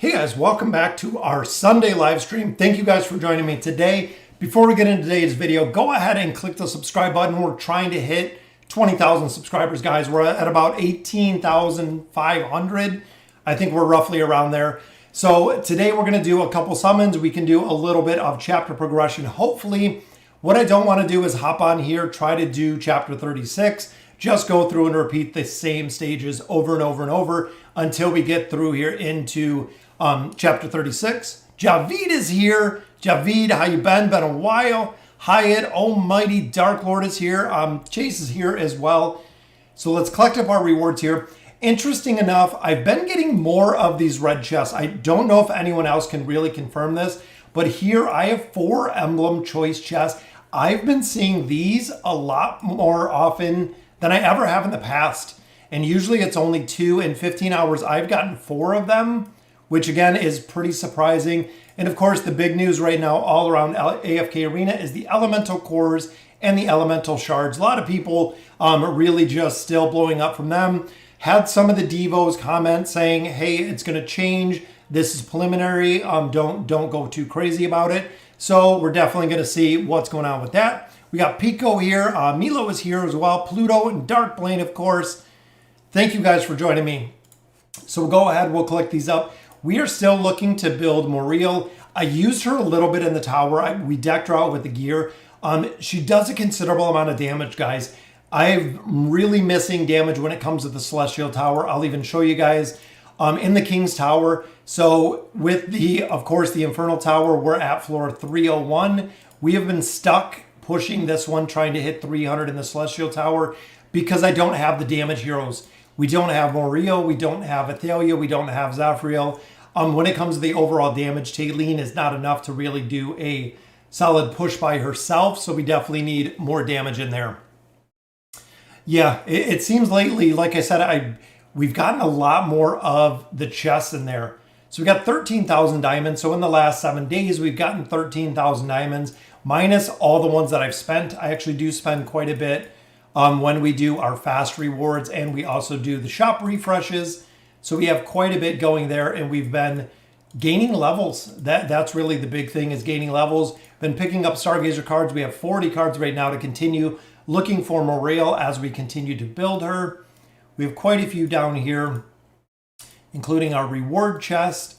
Hey guys, welcome back to our Sunday live stream. Thank you guys for joining me today. Before we get into today's video, go ahead and click the subscribe button. We're trying to hit 20,000 subscribers, guys. We're at about 18,500. I think we're roughly around there. So today we're going to do a couple summons. We can do a little bit of chapter progression. Hopefully, what I don't want to do is hop on here, try to do chapter 36, just go through and repeat the same stages over and over and over until we get through here into chapter 36. Javid is here. Javid, how you been? Been a while. Hyatt, Almighty Dark Lord is here. Chase is here as well. So let's collect up our rewards here. Interesting enough, I've been getting more of these red chests. I don't know if anyone else can really confirm this, but here I have 4 emblem choice chests. I've been seeing these a lot more often than I ever have in the past. And usually it's only 2 in 15 hours. I've gotten 4 of them, which again is pretty surprising. And of course, the big news right now all around AFK Arena is the elemental cores and the elemental shards. A lot of people really just still blowing up from them. Had some of the Devos comment saying, hey, it's going to change. This is preliminary. Don't go too crazy about it. So we're definitely going to see what's going on with that. We got Pico here. Milo is here as well. Pluto and Dark Blaine, of course. Thank you guys for joining me. So we'll go ahead. We'll collect these up. We are still looking to build Muriel. I used her a little bit in the tower. We decked her out with the gear. She does a considerable amount of damage, guys. I'm really missing damage when it comes to the Celestial Tower. I'll even show you guys in the King's Tower. So with the, of course, the Infernal Tower, we're at floor 301. We have been stuck pushing this one, trying to hit 300 in the Celestial Tower because I don't have the damage heroes. We don't have Muriel, we don't have Athalia, we don't have Zafriel. When it comes to the overall damage, Taylene is not enough to really do a solid push by herself, so we definitely need more damage in there. Yeah, it seems lately, like I said, we've gotten a lot more of the chests in there. So we got 13,000 diamonds. So in the last 7 days, we've gotten 13,000 diamonds, minus all the ones that I've spent. I actually do spend quite a bit when we do our fast rewards, and we also do the shop refreshes. So we have quite a bit going there, and we've been gaining levels. That's really the big thing, is gaining levels. Been picking up Stargazer cards. We have 40 cards right now to continue looking for Muriel as we continue to build her. We have quite a few down here, including our reward chest,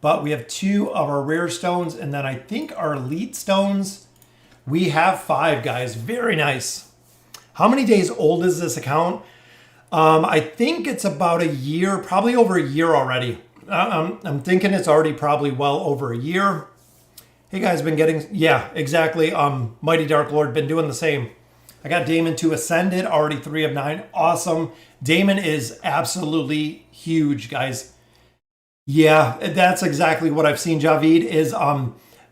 but we have 2 of our rare stones, and then I think our elite stones, we have 5, guys. Very nice. How many days old is this account? I think it's about a year, probably over a year already. I'm thinking it's already probably well over a year. Hey guys, been getting, yeah, exactly. Mighty Dark Lord, been doing the same. I got Damon to Ascended, already 3 of 9. Awesome. Damon is absolutely huge, guys. Yeah, that's exactly what I've seen. Javid is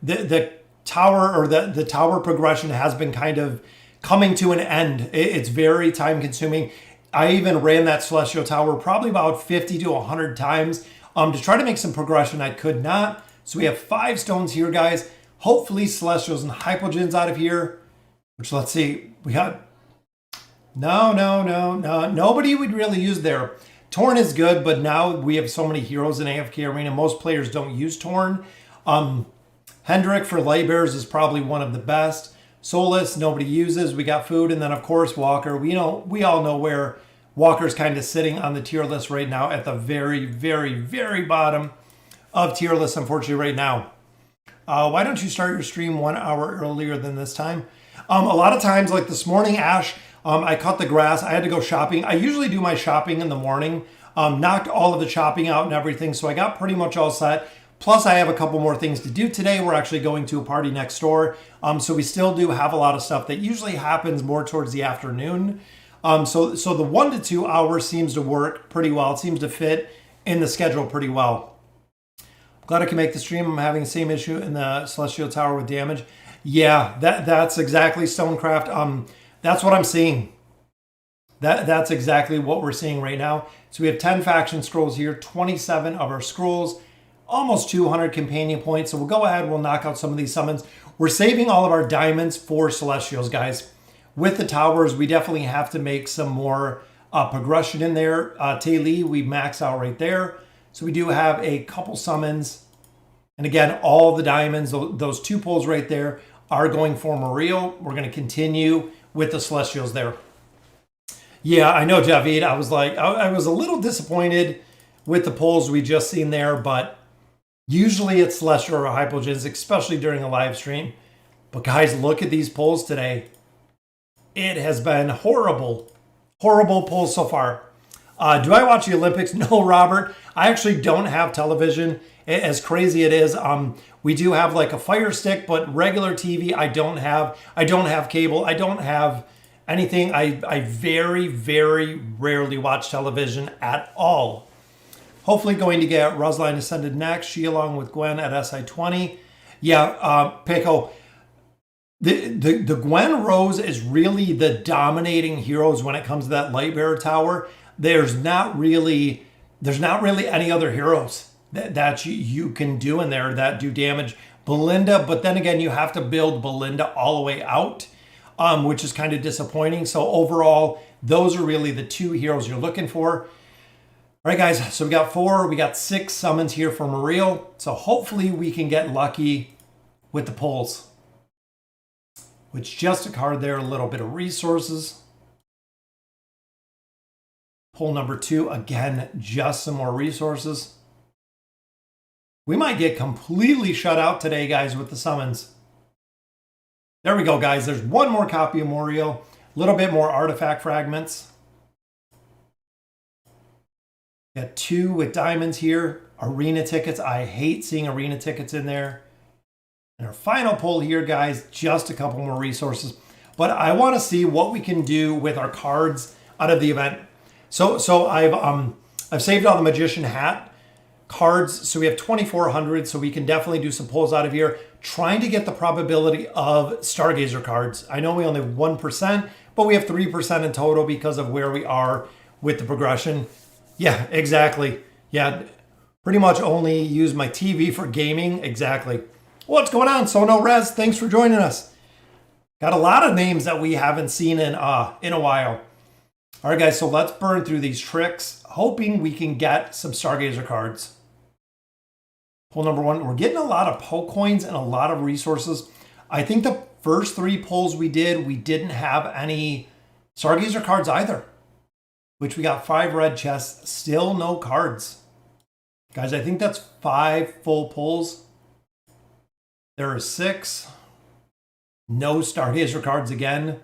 the tower, or the tower progression has been kind of coming to an end. It's very time consuming. I even ran that Celestial Tower probably about 50 to 100 times to try to make some progression. I could not. So we have 5 stones here, guys. Hopefully Celestials and Hypogens out of here, which, let's see, we got, no, nobody would really use there. Torn is good, but now we have so many heroes in AFK Arena. Most players don't use Torn. Hendrik for Lightbearers is probably one of the best. Solus, nobody uses. We got food. And then, of course, Walker. We all know where Walker's kind of sitting on the tier list right now, at the very, very, very bottom of tier list, unfortunately, right now. Why don't you start your stream 1 hour earlier than this time? A lot of times, like this morning, Ash, I cut the grass. I had to go shopping. I usually do my shopping in the morning. Knocked all of the shopping out and everything, so I got pretty much all set. Plus, I have a couple more things to do today. We're actually going to a party next door. So we still do have a lot of stuff that usually happens more towards the afternoon. So the 1 to 2 hours seems to work pretty well. It seems to fit in the schedule pretty well. Glad I can make the stream. I'm having the same issue in the Celestial Tower with damage. Yeah, that's exactly Stonecraft. That's what I'm seeing. That's exactly what we're seeing right now. So we have 10 faction scrolls here, 27 of our scrolls, almost 200 companion points. So we'll go ahead, we'll knock out some of these summons. We're saving all of our diamonds for Celestials, guys. With the towers, we definitely have to make some more progression in there. Taylene, we max out right there. So we do have a couple summons. And again, all the diamonds, those 2 pulls right there, are going for Mario. We're going to continue with the Celestials there. Yeah, I know, Javid. I was like, I was a little disappointed with the pulls we just seen there, but usually it's Celestial or Hypogens, especially during a live stream. But guys, look at these pulls today. It has been horrible. Horrible pulls so far. Do I watch the Olympics? No, Robert. I actually don't have television. As crazy it is, we do have like a Fire Stick, but regular TV I don't have. I don't have cable. I don't have anything. I very, very rarely watch television at all. Hopefully going to get Rusline Ascended next. She along with Gwen at SI20. Yeah, Pico. The Gwen Rose is really the dominating heroes when it comes to that Lightbearer Tower. There's not really any other heroes that you can do in there that do damage. Belinda, but then again, you have to build Belinda all the way out, which is kind of disappointing. So overall, those are really the 2 heroes you're looking for. All right, guys, so we got 6 summons here for Mario. So hopefully we can get lucky with the pulls. Which just a card there, a little bit of resources. Pull number 2, again, just some more resources. We might get completely shut out today, guys, with the summons. There we go, guys. There's 1 more copy of Mario. A little bit more artifact fragments. Got 2 with diamonds here. Arena tickets. I hate seeing arena tickets in there. And our final pull here, guys, just a couple more resources. But I want to see what we can do with our cards out of the event. So I've saved all the Magician Hat cards. So we have 2,400. So we can definitely do some pulls out of here. Trying to get the probability of Stargazer cards. I know we only have 1%, but we have 3% in total because of where we are with the progression. Yeah, exactly. Yeah, pretty much only use my TV for gaming. Exactly. What's going on? Sono Rez, thanks for joining us. Got a lot of names that we haven't seen in a while. All right, guys, so let's burn through these tricks, hoping we can get some Stargazer cards. Pull number 1, we're getting a lot of poke coins and a lot of resources. I think the first 3 pulls we didn't have any Stargazer cards either, which we got 5 red chests, still no cards. Guys, I think that's 5 full pulls. There are 6. No Stargazer cards again.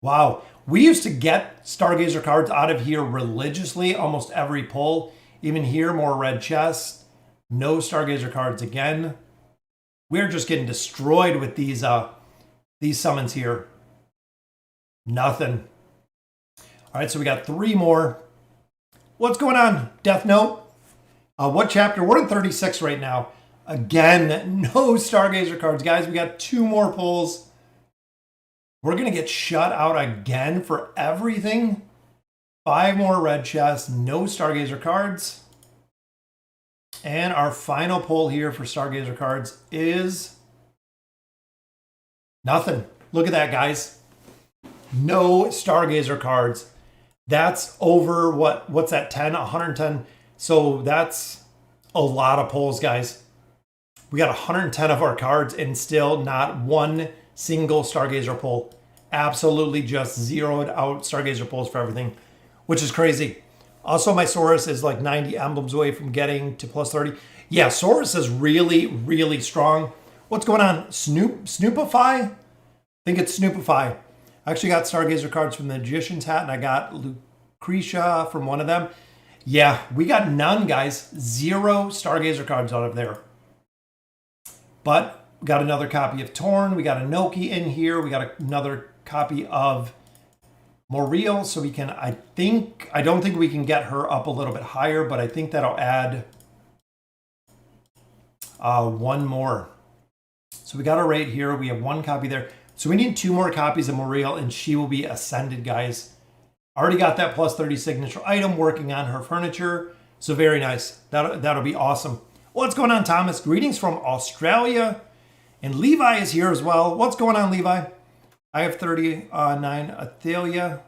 Wow. We used to get Stargazer cards out of here religiously, almost every pull. Even here, more red chests. No Stargazer cards again. We're just getting destroyed with these summons here. Nothing. All right, so we got 3 more. What's going on, Death Note? What chapter? We're in 36 right now. Again, no Stargazer cards. Guys, we got 2 more pulls. We're going to get shut out again for everything. 5 more red chests, no Stargazer cards. And our final pull here for Stargazer cards is nothing. Look at that, guys. No Stargazer cards. That's over, what's that, 10? 110. So that's a lot of pulls, guys. We got 110 of our cards and still not 1 single Stargazer pull. Absolutely just zeroed out Stargazer pulls for everything, which is crazy. Also, my Saurus is like 90 emblems away from getting to plus 30. Yeah, Saurus is really, really strong. What's going on? Snoopify? I think it's Snoopify. I actually got Stargazer cards from the Magician's Hat, and I got Lucretia from one of them. Yeah, we got none, guys. 0 Stargazer cards out of there. But we got another copy of Torn. We got a Noki in here. We got another copy of Moriel. So we can, I don't think we can get her up a little bit higher, but I think that'll add 1 more. So we got her right here. We have 1 copy there. So we need 2 more copies of Moriel, and she will be ascended, guys. Already got that plus 30 signature item, working on her furniture. So very nice. That'll be awesome. What's going on, Thomas? Greetings from Australia. And Levi is here as well. What's going on, Levi? I have 39 Athalia.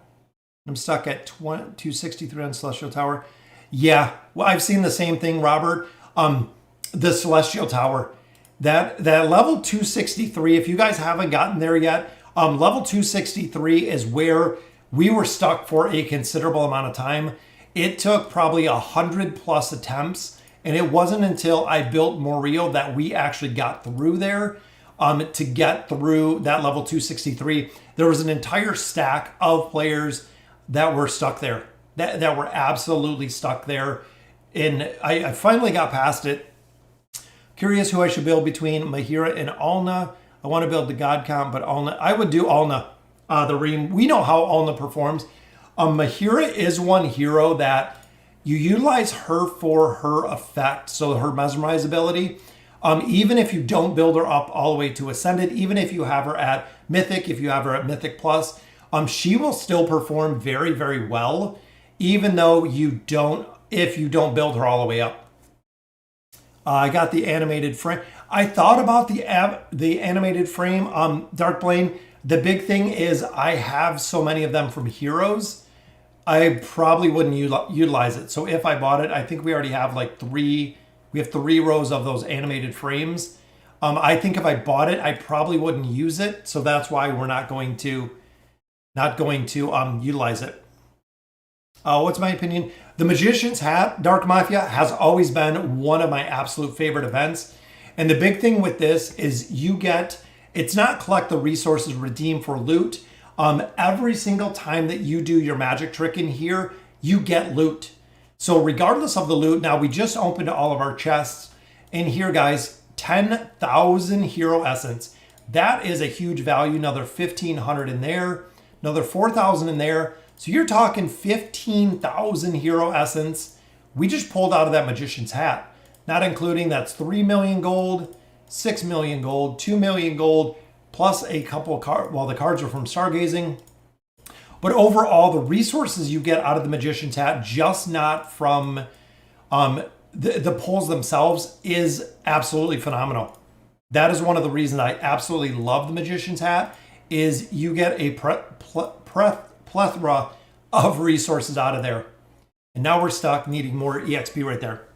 I'm stuck at 263 on Celestial Tower. Yeah, well, I've seen the same thing, Robert. The Celestial Tower, that level 263. If you guys haven't gotten there yet, level 263 is where we were stuck for a considerable amount of time. It took probably 100+ attempts, and it wasn't until I built Morio that we actually got through there. To get through that level 263, there was an entire stack of players that were stuck there, that were absolutely stuck there. And I finally got past it. Curious who I should build between Mahira and Alna. I want to build the God Comp, but Alna, I would do Alna. The Reem, we know how Alna performs. Mahira is one hero that you utilize her for her effect, so her mesmerize ability. Even if you don't build her up all the way to Ascended, even if you have her at Mythic, if you have her at Mythic Plus, she will still perform very, very well, even though if you don't build her all the way up. I got the animated frame. I thought about the animated frame, Darkblade. The big thing is I have so many of them from Heroes, I probably wouldn't utilize it. So if I bought it, I think we already have like we have 3 rows of those animated frames. I think if I bought it, I probably wouldn't use it. So that's why we're not going to utilize it. What's my opinion? The Magician's Hat, Dark Mafia, has always been one of my absolute favorite events. And the big thing with this is it's not collect the resources, redeem for loot. Every single time that you do your magic trick in here, you get loot. So regardless of the loot, now we just opened all of our chests. And here, guys, 10,000 hero essence. That is a huge value. Another 1,500 in there, another 4,000 in there. So you're talking 15,000 hero essence. We just pulled out of that Magician's Hat, not including that's 3 million gold, 6 million gold, 2 million gold, plus a couple cards. Well, the cards are from Stargazing. But overall, the resources you get out of the Magician's Hat, just not from the pulls themselves, is absolutely phenomenal. That is one of the reasons I absolutely love the Magician's Hat, is you get a plethora of resources out of there. And now we're stuck needing more EXP right there.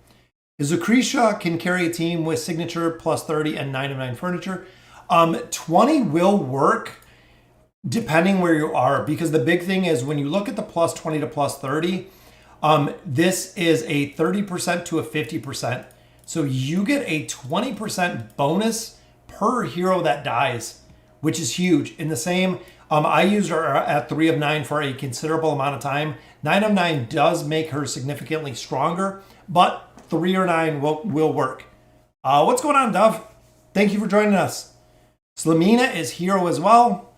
Lucretia can carry a team with signature plus 30 and 9 of 9 furniture. 20 will work depending where you are, because the big thing is when you look at the plus 20 to plus 30, this is a 30% to a 50%. So you get a 20% bonus per hero that dies, which is huge. In the same, I used her at 3 of 9 for a considerable amount of time. 9 of 9 does make her significantly stronger, but 3 or 9 will work. What's going on, Dove? Thank you for joining us. Slamina is hero as well.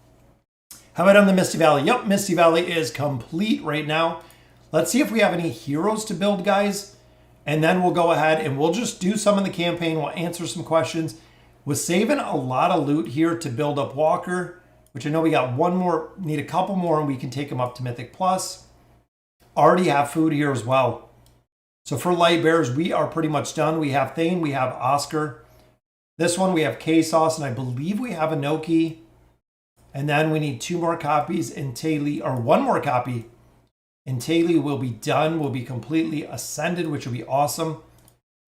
How about on the Misty Valley? Yep, Misty Valley is complete right now. Let's see if we have any heroes to build, guys. And then we'll go ahead and we'll just do some in the campaign. We'll answer some questions. We're saving a lot of loot here to build up Walker, which I know we got one more, need a couple more, and we can take them up to Mythic Plus. Already have food here as well. So for Light Bears, we are pretty much done. We have Thane, we have Oscar. This one we have K-Sauce, and I believe we have Inoki. And then we need 2 more copies, and Taylor, or 1 more copy. And Taylor will be done, will be completely ascended, which will be awesome.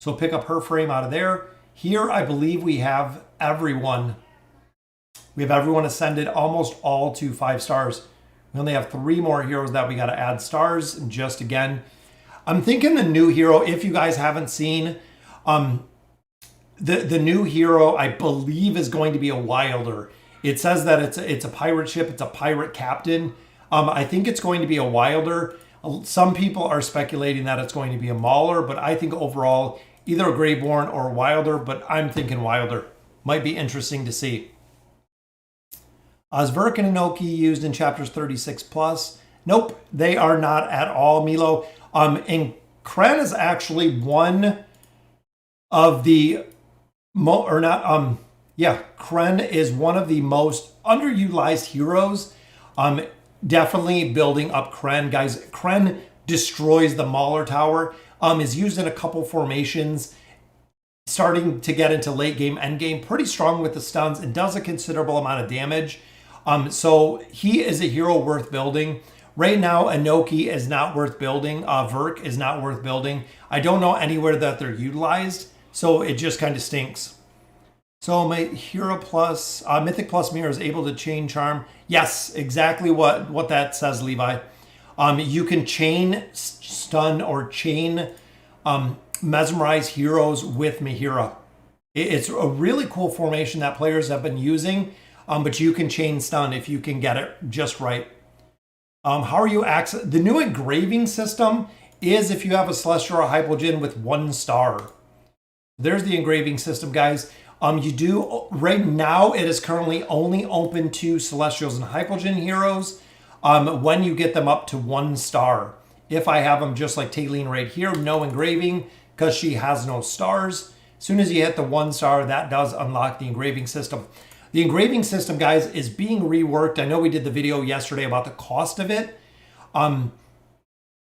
So pick up her frame out of there. Here, I believe we have everyone. We have everyone ascended, almost all to 5 stars. We only have 3 more heroes that we got to add stars. And just again, I'm thinking the new hero, if you guys haven't seen, the new hero, I believe, is going to be a Wilder. It says that it's a pirate ship. It's a pirate captain. I think it's going to be a Wilder. Some people are speculating that it's going to be a Mauler, but I think overall, either a Greyborn or a Wilder, but I'm thinking Wilder. Might be interesting to see. Zverk and Inoki used in chapters 36 plus. Nope, they are not at all, Milo. And Kren is actually one of the Kren is one of the most underutilized heroes. Definitely building up Kren, guys. Kren destroys the Mauler Tower. Is used in a couple formations, starting to get into late game, end game. Pretty strong with the stuns. It does a considerable amount of damage. So he is a hero worth building. Right now, Inoki is not worth building. Verk is not worth building. I don't know anywhere that they're utilized, so it just kind of stinks. So my Hero Plus, Mythic Plus Mirror is able to chain charm. Yes, exactly what that says, Levi. You can chain stun or chain mesmerize heroes with Mihira. It's a really cool formation that players have been using, but you can chain stun if you can get it just right. How are you access? The new engraving system is if you have a Celestial or Hypogean with 1 star. There's the engraving system, guys. You do right now. It is currently only open to Celestials and Hypogean heroes. When you get them up to 1 star. If I have them just like Taylene right here, no engraving because she has no stars. As soon as you hit the 1 star, that does unlock the engraving system. The engraving system, guys, is being reworked. I know we did the video yesterday about the cost of it.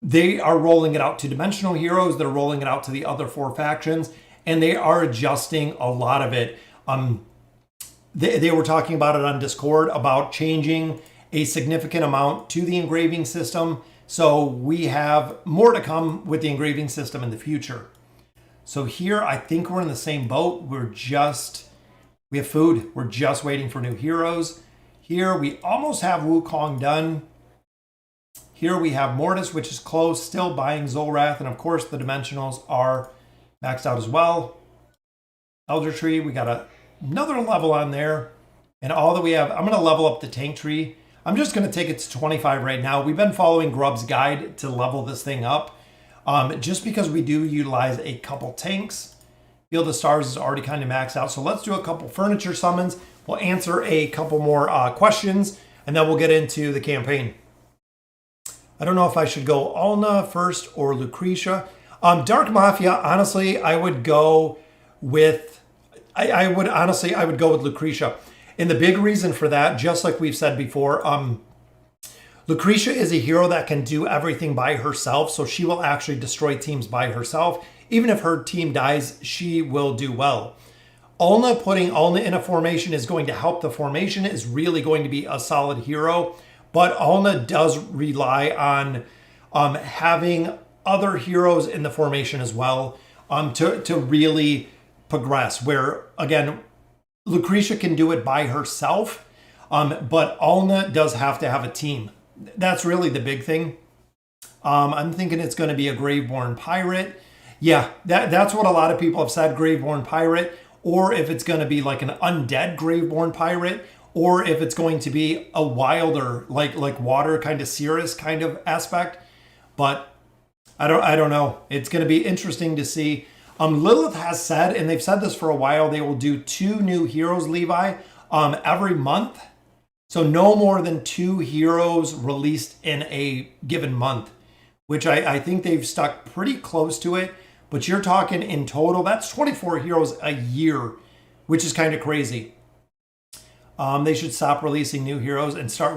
They are rolling it out to Dimensional Heroes. They're rolling it out to the other 4 factions, and they are adjusting a lot of it. They were talking about it on Discord about changing a significant amount to the engraving system. So we have more to come with the engraving system in the future. So here, I think we're in the same boat. We have food. We're just waiting for new heroes. Here, we almost have Wukong done. Here we have Mortis, which is close, still buying Zolrath. And of course, the Dimensionals are maxed out as well. Elder Tree, we got another level on there. And all that we have, I'm going to level up the Tank Tree. I'm just going to take it to 25 right now. We've been following Grub's guide to level this thing up. Just because we do utilize a couple tanks. Field of Stars is already kind of maxed out. So let's do a couple furniture summons. We'll answer a couple more questions, and then we'll get into the campaign. I don't know if I should go Alna first or Lucretia. Dark Mafia, honestly, I would go with... I would go with Lucretia. And the big reason for that, just like we've said before, Lucretia is a hero that can do everything by herself. So she will actually destroy teams by herself. Even if her team dies, she will do well. Alna, putting Alna in a formation is going to help. The formation is really going to be a solid hero. But Alna does rely on having other heroes in the formation as well to really progress. Where, again, Lucretia can do it by herself, but Alna does have to have a team. That's really the big thing. I'm thinking it's going to be a Graveborn Pirate. Yeah, that's what a lot of people have said, Graveborn Pirate. Or if it's going to be like an undead Graveborn Pirate. Or if it's going to be a wilder, like water kind of Cirrus kind of aspect. But I don't know. It's going to be interesting to see. Lilith has said, and they've said this for a while, they will do 2 new heroes, Levi, every month. So no more than 2 heroes released in a given month, which I think they've stuck pretty close to it. But you're talking in total, that's 24 heroes a year, which is kind of crazy. They should stop releasing new heroes and start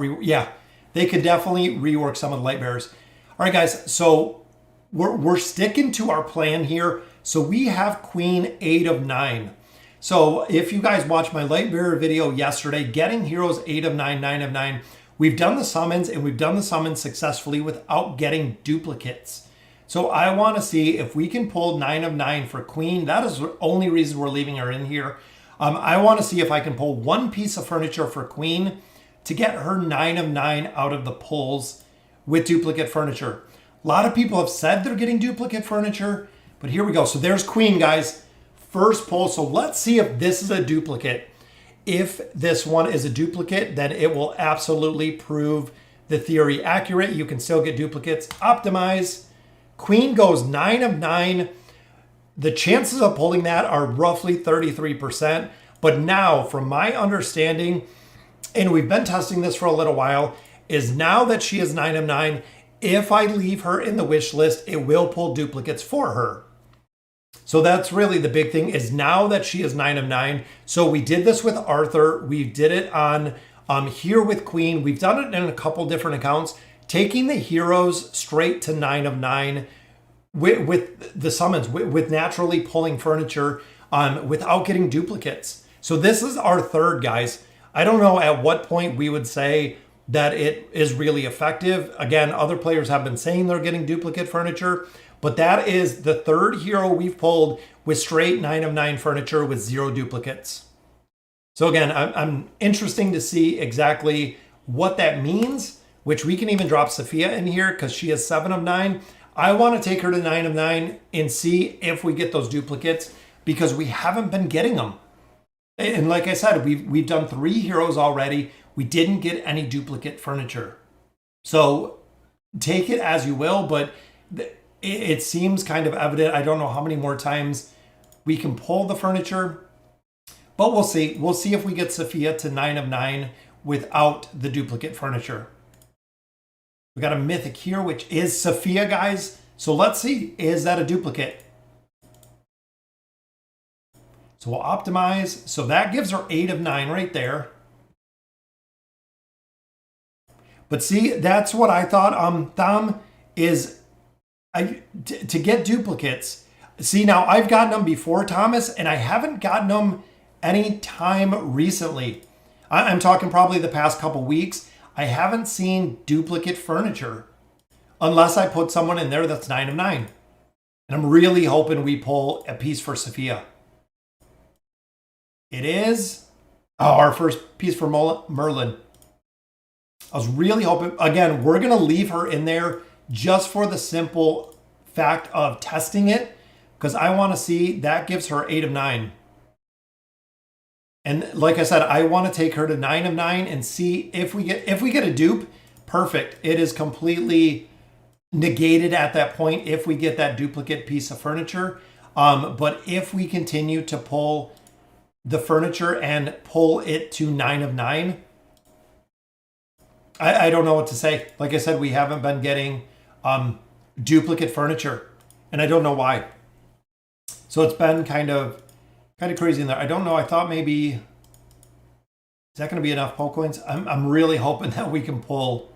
they could definitely rework some of the Light Bearers. All right, guys, so we're sticking to our plan here. So we have Queen 8 of 9. So if you guys watched my Light Bearer video yesterday, getting heroes 8 of 9, 9 of 9, we've done the summons, and we've done the summons successfully without getting duplicates. So I want to see if we can pull 9 of 9 for Queen. That is the only reason we're leaving her in here. I want to see if I can pull 1 piece of furniture for Queen to get her 9 of 9 out of the pulls with duplicate furniture. A lot of people have said they're getting duplicate furniture, but here we go. So there's Queen, guys. First pull. So let's see if this is a duplicate. If this one is a duplicate, then it will absolutely prove the theory accurate. You can still get duplicates. Optimize. Queen goes 9 of 9. The chances of pulling that are roughly 33%. But now, from my understanding, and we've been testing this for a little while, is now that she is 9 of 9, if I leave her in the wish list, it will pull duplicates for her. So that's really the big thing, is now that she is 9 of 9. So we did this with Arthur. We did it on here with Queen. We've done it in a couple different accounts, taking the heroes straight to 9 of 9 with the summons, with naturally pulling furniture without getting duplicates. So this is our third, guys. I don't know at what point we would say that it is really effective. Again, other players have been saying they're getting duplicate furniture, but that is the third hero we've pulled with straight 9 of 9 furniture with 0 duplicates. So again, I'm interesting to see exactly what that means, which we can even drop Sophia in here because she is 7 of 9. I want to take her to 9 of 9 and see if we get those duplicates because we haven't been getting them. And like I said, we've done 3 heroes already. We didn't get any duplicate furniture. So take it as you will, but it seems kind of evident. I don't know how many more times we can pull the furniture, but we'll see. We'll see if we get Sophia to 9 of 9 without the duplicate furniture. We got a mythic here, which is Sophia, guys. So let's see, is that a duplicate? So we'll optimize. So that gives her 8 of 9 right there. But see, that's what I thought. Thumb is to get duplicates. See, now I've gotten them before, Thomas, and I haven't gotten them any time recently. I'm talking probably the past couple weeks. I haven't seen duplicate furniture unless I put someone in there that's 9 of 9. And I'm really hoping we pull a piece for Sophia. It is our first piece for Merlin. I was really hoping, again, we're going to leave her in there just for the simple fact of testing it because I want to see that gives her 8 of 9. And like I said, I want to take her to 9 of 9 and see if we get a dupe. Perfect. It is completely negated at that point if we get that duplicate piece of furniture. But if we continue to pull the furniture and pull it to 9 of 9, I don't know what to say. Like I said, we haven't been getting duplicate furniture, and I don't know why. So it's been kind of crazy in there. I don't know. I thought maybe, is that going to be enough pull coins? I'm really hoping that we can pull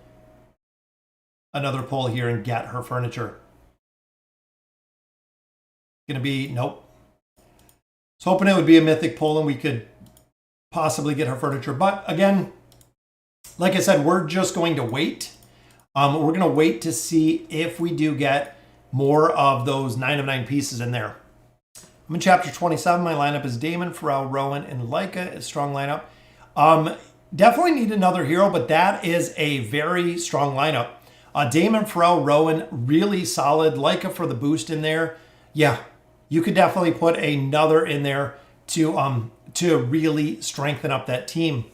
another pull here and get her furniture. Going to be, nope. So hoping it would be a mythic pull and we could possibly get her furniture. But again, like I said, we're just going to wait. We're going to wait to see if we do get more of those 9 of 9 pieces in there. I'm in chapter 27. My lineup is Damon, Pharrell, Rowan, and Leica. A strong lineup. Definitely need another hero, but that is a very strong lineup. Damon, Pharrell, Rowan, really solid. Leica for the boost in there. Yeah, you could definitely put another in there to really strengthen up that team.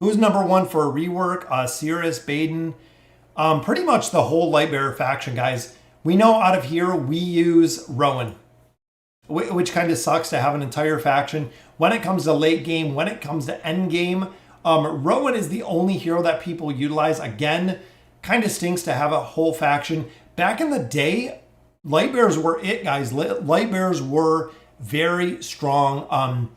Who's number 1 for a rework? Cirrus, Baden. Pretty much the whole Lightbearer faction, guys. We know out of here we use Rowan, which kind of sucks to have an entire faction. When it comes to late game, when it comes to end game, Rowan is the only hero that people utilize. Again, kind of stinks to have a whole faction. Back in the day, Lightbearers were it, guys. Lightbearers were very strong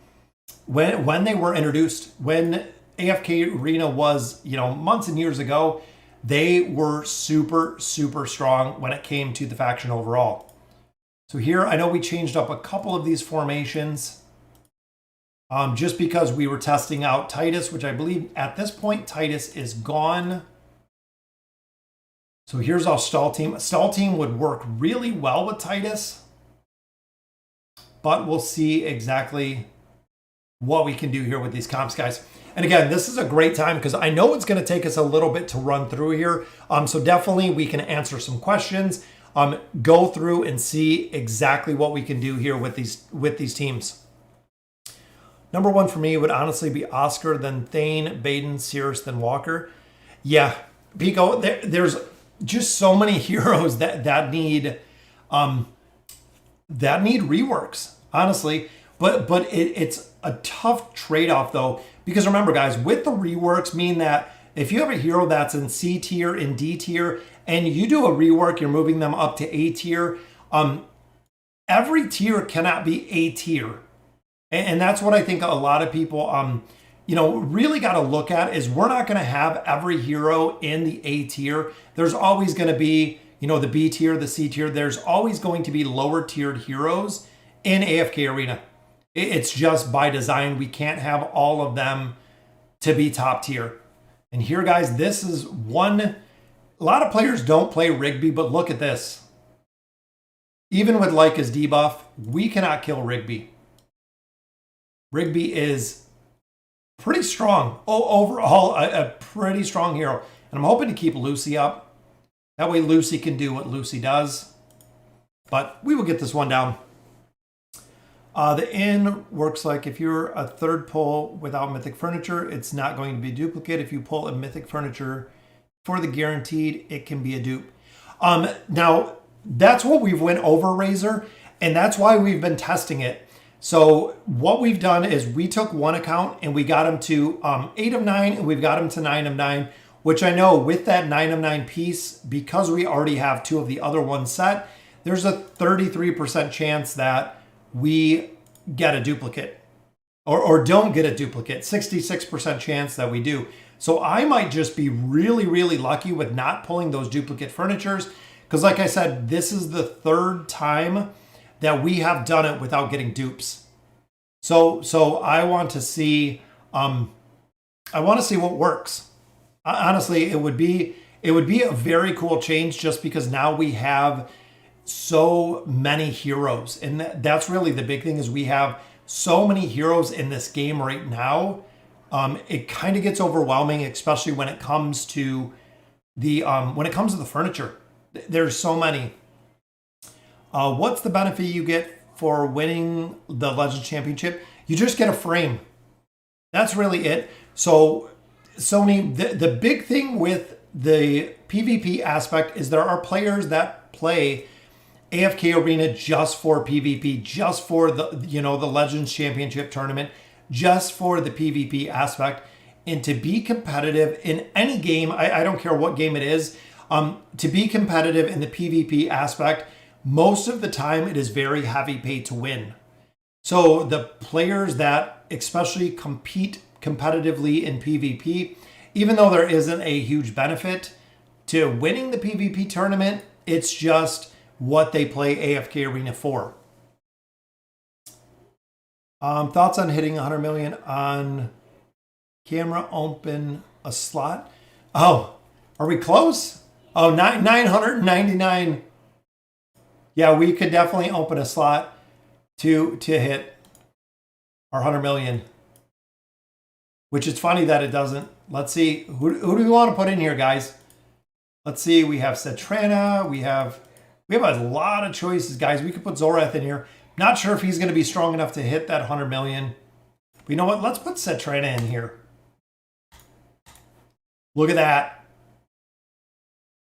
when they were introduced. When AFK Arena was, months and years ago, they were super, super strong when it came to the faction overall. So here, I know we changed up a couple of these formations just because we were testing out Titus, which I believe at this point, Titus is gone. So here's our stall team. Stall team would work really well with Titus, but we'll see exactly what we can do here with these comps, guys. And again, this is a great time because I know it's going to take us a little bit to run through here. So definitely we can answer some questions, go through and see exactly what we can do here with these teams. Number 1 for me would honestly be Oscar, then Thane, Baden, Cirrus, then Walker. Yeah, Pico, there's just so many heroes that need reworks, honestly. But it's a tough trade-off though, because remember, guys, with the reworks mean that if you have a hero that's in C tier, in D tier, and you do a rework, you're moving them up to A tier. Every tier cannot be A tier, and that's what I think a lot of people really got to look at is we're not going to have every hero in the A tier. There's always going to be, the B tier, the C tier. There's always going to be lower tiered heroes in AFK Arena. It's just by design. We can't have all of them to be top tier. And here, guys, this is one. A lot of players don't play Rigby, but look at this. Even with Leica's debuff, we cannot kill Rigby. Rigby is pretty strong. Overall, a pretty strong hero. And I'm hoping to keep Lucy up. That way Lucy can do what Lucy does. But we will get this one down. The inn works like if you're a third pull without mythic furniture, it's not going to be a duplicate. If you pull a mythic furniture for the guaranteed, it can be a dupe. Now, that's what we've went over, Razor, and that's why we've been testing it. So what we've done is we took one account and we got him to 8 of 9 and we've got him to 9 of 9, which I know with that 9 of 9 piece, because we already have 2 of the other ones set, there's a 33% chance that we get a duplicate or don't get a duplicate, 66% chance that we do. So I might just be really, really lucky with not pulling those duplicate furnitures. Because like I said, this is the 3rd time that we have done it without getting dupes. So I want to see, what works. Honestly, it would be a very cool change just because now we have so many heroes. And that's really the big thing is we have so many heroes in this game right now. It kind of gets overwhelming, especially when it comes to the furniture. There's so many. What's the benefit you get for winning the Legends Championship? You just get a frame. That's really it. So Sony, the big thing with the PvP aspect is there are players that play AFK Arena just for PvP, just for the Legends Championship tournament, just for the PvP aspect. And to be competitive in any game, I don't care what game it is, to be competitive in the PvP aspect, most of the time it is very heavy pay to win. So the players that especially compete competitively in PvP, even though there isn't a huge benefit to winning the PvP tournament, it's just what they play AFK Arena for. Thoughts on hitting 100 million on camera, open a slot? Oh, are we close? Oh, 999. Yeah, we could definitely open a slot to hit our 100 million. Which is funny that it doesn't. Let's see. Who do we want to put in here, guys? Let's see. We have Cetrana. We have a lot of choices, guys. We could put Zorath in here. Not sure if he's going to be strong enough to hit that 100 million. But you know what? Let's put Cetrana in here. Look at that.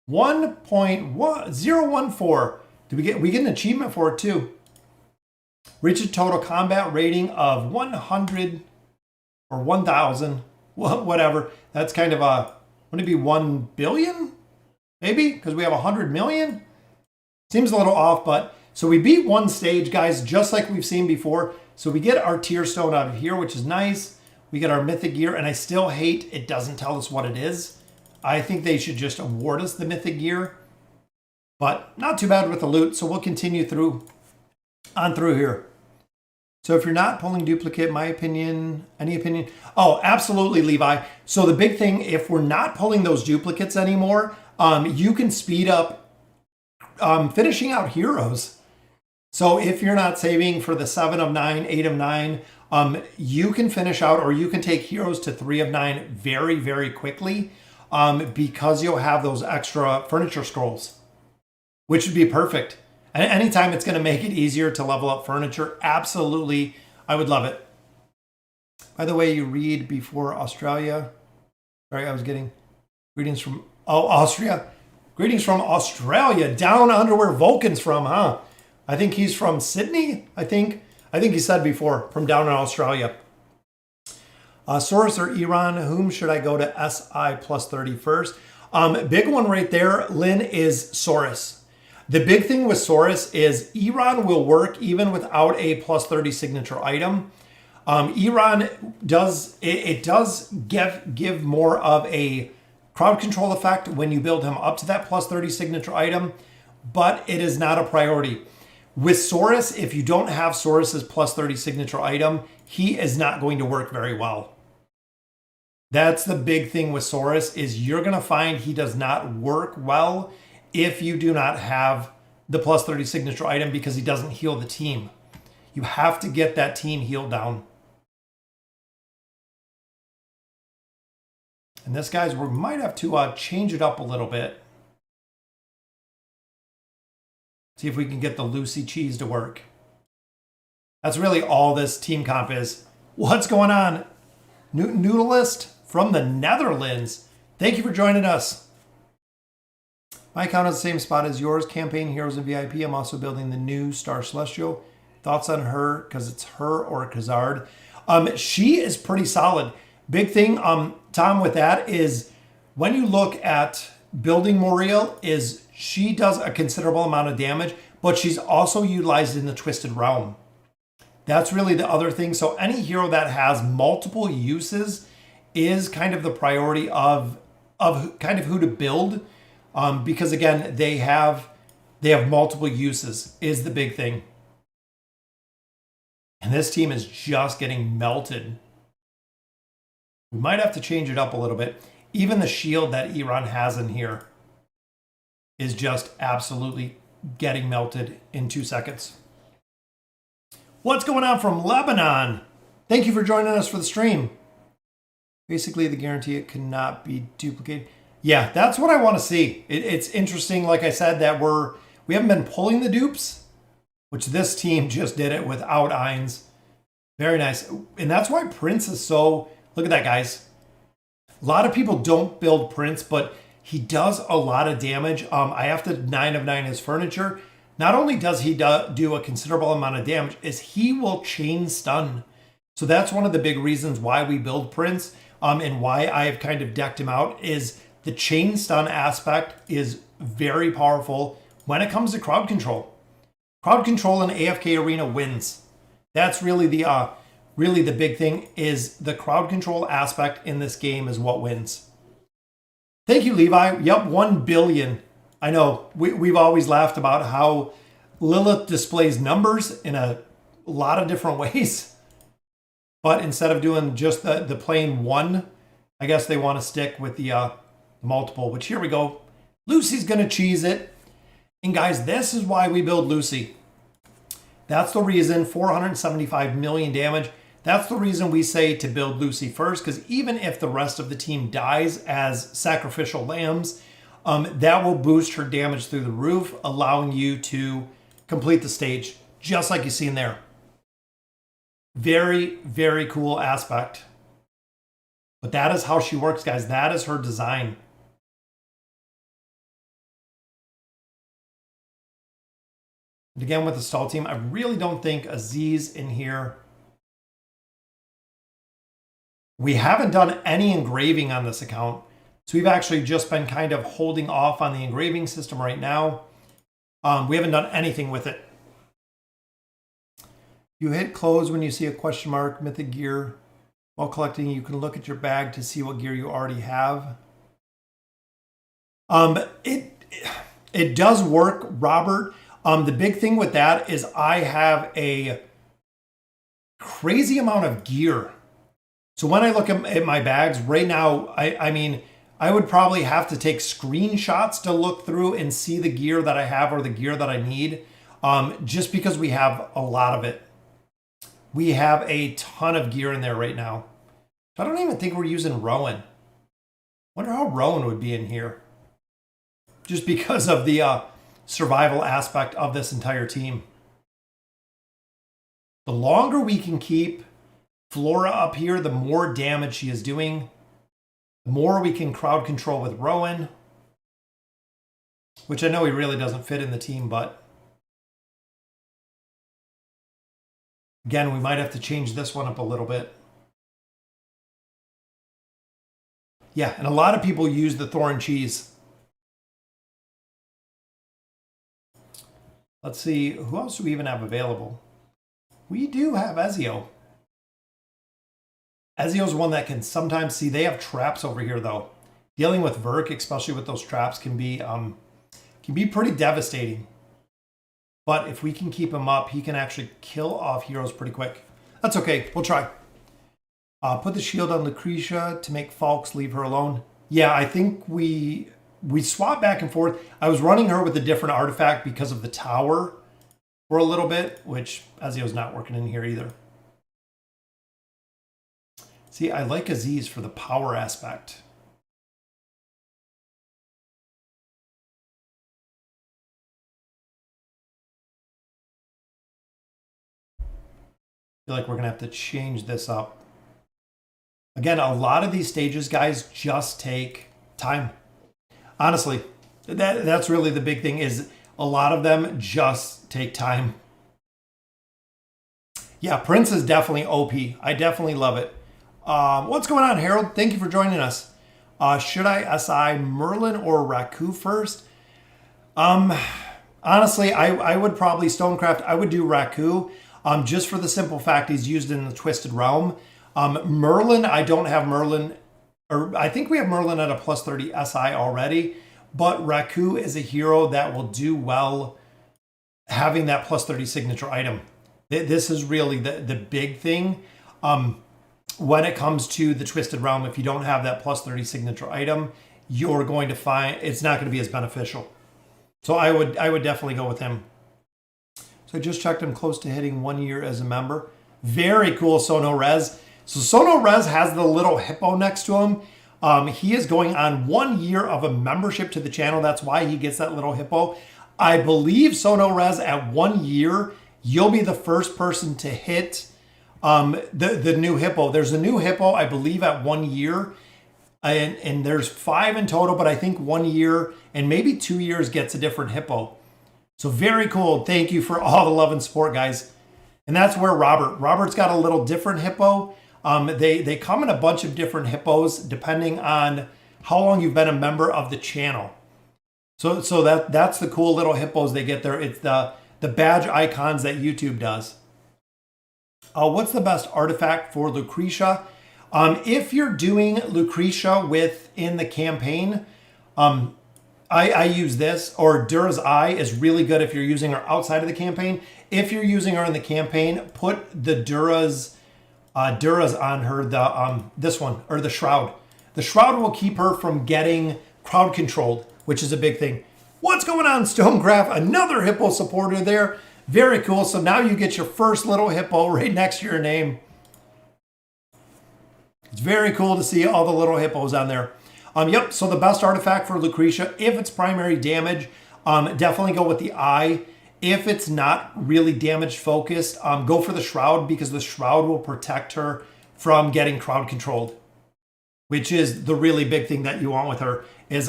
1.014. We get an achievement for it too. Reach a total combat rating of 100 or 1,000. Whatever. That's kind of wouldn't it be 1 billion? Maybe? Because we have 100 million? Seems a little off, but so we beat one stage, guys, just like we've seen before. So we get our tier stone out of here, which is nice. We get our mythic gear, and I still hate it doesn't tell us what it is. I think they should just award us the mythic gear, but not too bad with the loot. So we'll continue on through here. So if you're not pulling duplicate, my opinion, any opinion? Oh, absolutely, Levi. So the big thing, if we're not pulling those duplicates anymore, you can speed up finishing out heroes. So if you're not saving for the 7 of 9, 8 of 9, you can finish out, or you can take heroes to 3 of 9 very, very quickly because you'll have those extra furniture scrolls, which would be perfect. And anytime it's going to make it easier to level up furniture, absolutely, I would love it. By the way, you read before Australia. Sorry, I was getting greetings from, Austria. Greetings from Australia, down under where Vulcan's from, huh? I think he's from Sydney, I think he said before, from down in Australia. Saurus or Iran, whom should I go to SI plus 30 first? Big one right there, Lynn, is Saurus. The big thing with Saurus is Iran will work even without a plus 30 signature item. Iran does give more of a crowd control effect when you build him up to that plus 30 signature item, but it is not a priority. With Saurus, if you don't have Saurus's plus 30 signature item, he is not going to work very well. That's the big thing with Saurus is you're going to find he does not work well if you do not have the plus 30 signature item because he doesn't heal the team. You have to get that team healed down. And this, guys, we might have to change it up a little bit. See if we can get the Lucy cheese to work. That's really all this team comp is. What's going on? Noodleist from the Netherlands. Thank you for joining us. My account is the same spot as yours. Campaign Heroes and VIP. I'm also building the new Star Celestial. Thoughts on her, because it's her or Khazard. She is pretty solid. Big thing, Tom, with that is when you look at building Moriel, is she does a considerable amount of damage, but she's also utilized in the Twisted Realm. That's really the other thing. So any hero that has multiple uses is kind of the priority of kind of who to build, because again, they have multiple uses is the big thing. And this team is just getting melted. We might have to change it up a little bit. Even the shield that Iran has in here is just absolutely getting melted in 2 seconds. What's going on from Lebanon? Thank you for joining us for the stream. Basically, the guarantee it cannot be duplicated. Yeah, that's what I want to see. It's interesting, like I said, that we haven't been pulling the dupes, which this team just did it without Ainz. Very nice. And that's why Prince is so... Look at that, guys. A lot of people don't build Prince, but he does a lot of damage. I have to 9 of 9 his furniture. Not only does he do a considerable amount of damage, is he will chain stun. So that's one of the big reasons why we build Prince, and why I have kind of decked him out, is the chain stun aspect is very powerful when it comes to crowd control. Crowd control in AFK Arena wins. That's really the big thing, is the crowd control aspect in this game is what wins. Thank you, Levi. Yep, 1 billion. I know, we've always laughed about how Lilith displays numbers in a lot of different ways. But instead of doing just the plain 1, I guess they want to stick with the multiple, which here we go. Lucy's going to cheese it. And guys, this is why we build Lucy. That's the reason, 475 million damage. That's the reason we say to build Lucy first, because even if the rest of the team dies as sacrificial lambs, that will boost her damage through the roof, allowing you to complete the stage, just like you see in there. Very, very cool aspect. But that is how she works, guys. That is her design. And again, with the stall team, I really don't think Aziz in here. We haven't done any engraving on this account. So we've actually just been kind of holding off on the engraving system right now. We haven't done anything with it. You hit close when you see a question mark, mythic gear. While collecting, you can look at your bag to see what gear you already have. It does work, Robert. The big thing with that is I have a crazy amount of gear. So when I look at my bags right now, I mean, I would probably have to take screenshots to look through and see the gear that I have or the gear that I need, just because we have a lot of it. We have a ton of gear in there right now. I don't even think we're using Rowan. Wonder how Rowan would be in here. Just because of the survival aspect of this entire team. The longer we can keep Flora up here, the more damage she is doing. The more we can crowd control with Rowan. Which I know he really doesn't fit in the team, but again, we might have to change this one up a little bit. Yeah, and a lot of people use the Thorn Cheese. Let's see, who else do we even have available? We do have Ezio. Ezio's one that can sometimes see. They have traps over here, though. Dealing with Verk, especially with those traps, can be pretty devastating. But if we can keep him up, he can actually kill off heroes pretty quick. That's okay. We'll try. Put the shield on Lucretia to make Falks leave her alone. Yeah, I think we swap back and forth. I was running her with a different artifact because of the tower for a little bit, which Ezio's not working in here either. See, I like Aziz for the power aspect. I feel like we're going to have to change this up. Again, a lot of these stages, guys, just take time. Honestly, that's really the big thing, is a lot of them just take time. Yeah, Prince is definitely OP. I definitely love it. What's going on, Harold? Thank you for joining us. Should I SI Merlin or Raku first? Honestly, I would probably Stonecraft. I would do Raku, just for the simple fact he's used in the Twisted Realm. Merlin, I don't have Merlin, or I think we have Merlin at a plus 30 SI already, but Raku is a hero that will do well having that plus 30 signature item. This is really the big thing. When it comes to the Twisted Realm, if you don't have that plus 30 signature item, you're going to find it's not going to be as beneficial. So I would definitely go with him. So I just checked him close to hitting 1 year as a member. Very cool, Sono Rez. So Sono Rez has the little hippo next to him. He is going on 1 year of a membership to the channel. That's why he gets that little hippo. I believe Sono Rez at 1 year, you'll be the first person to hit the new hippo. There's a new hippo, I believe, at 1 year. And there's 5 in total, but I think 1 year and maybe 2 years gets a different hippo. So very cool. Thank you for all the love and support, guys. And that's where Robert's got a little different hippo. They come in a bunch of different hippos depending on how long you've been a member of the channel. So that's the cool little hippos they get there. It's the badge icons that YouTube does. What's the best artifact for Lucretia? If you're doing Lucretia within the campaign, I use this, or Dura's Eye is really good if you're using her outside of the campaign. If you're using her in the campaign, put the Dura's on her, this one, or the Shroud. The Shroud will keep her from getting crowd controlled, which is a big thing. What's going on, Stonecraft? Another hippo supporter there. Very cool. So now you get your first little hippo right next to your name. It's very cool to see all the little hippos on there. Yep, so the best artifact for Lucretia, if it's primary damage, definitely go with the Eye. If it's not really damage focused, go for the Shroud, because the Shroud will protect her from getting crowd controlled, which is the really big thing that you want with her, is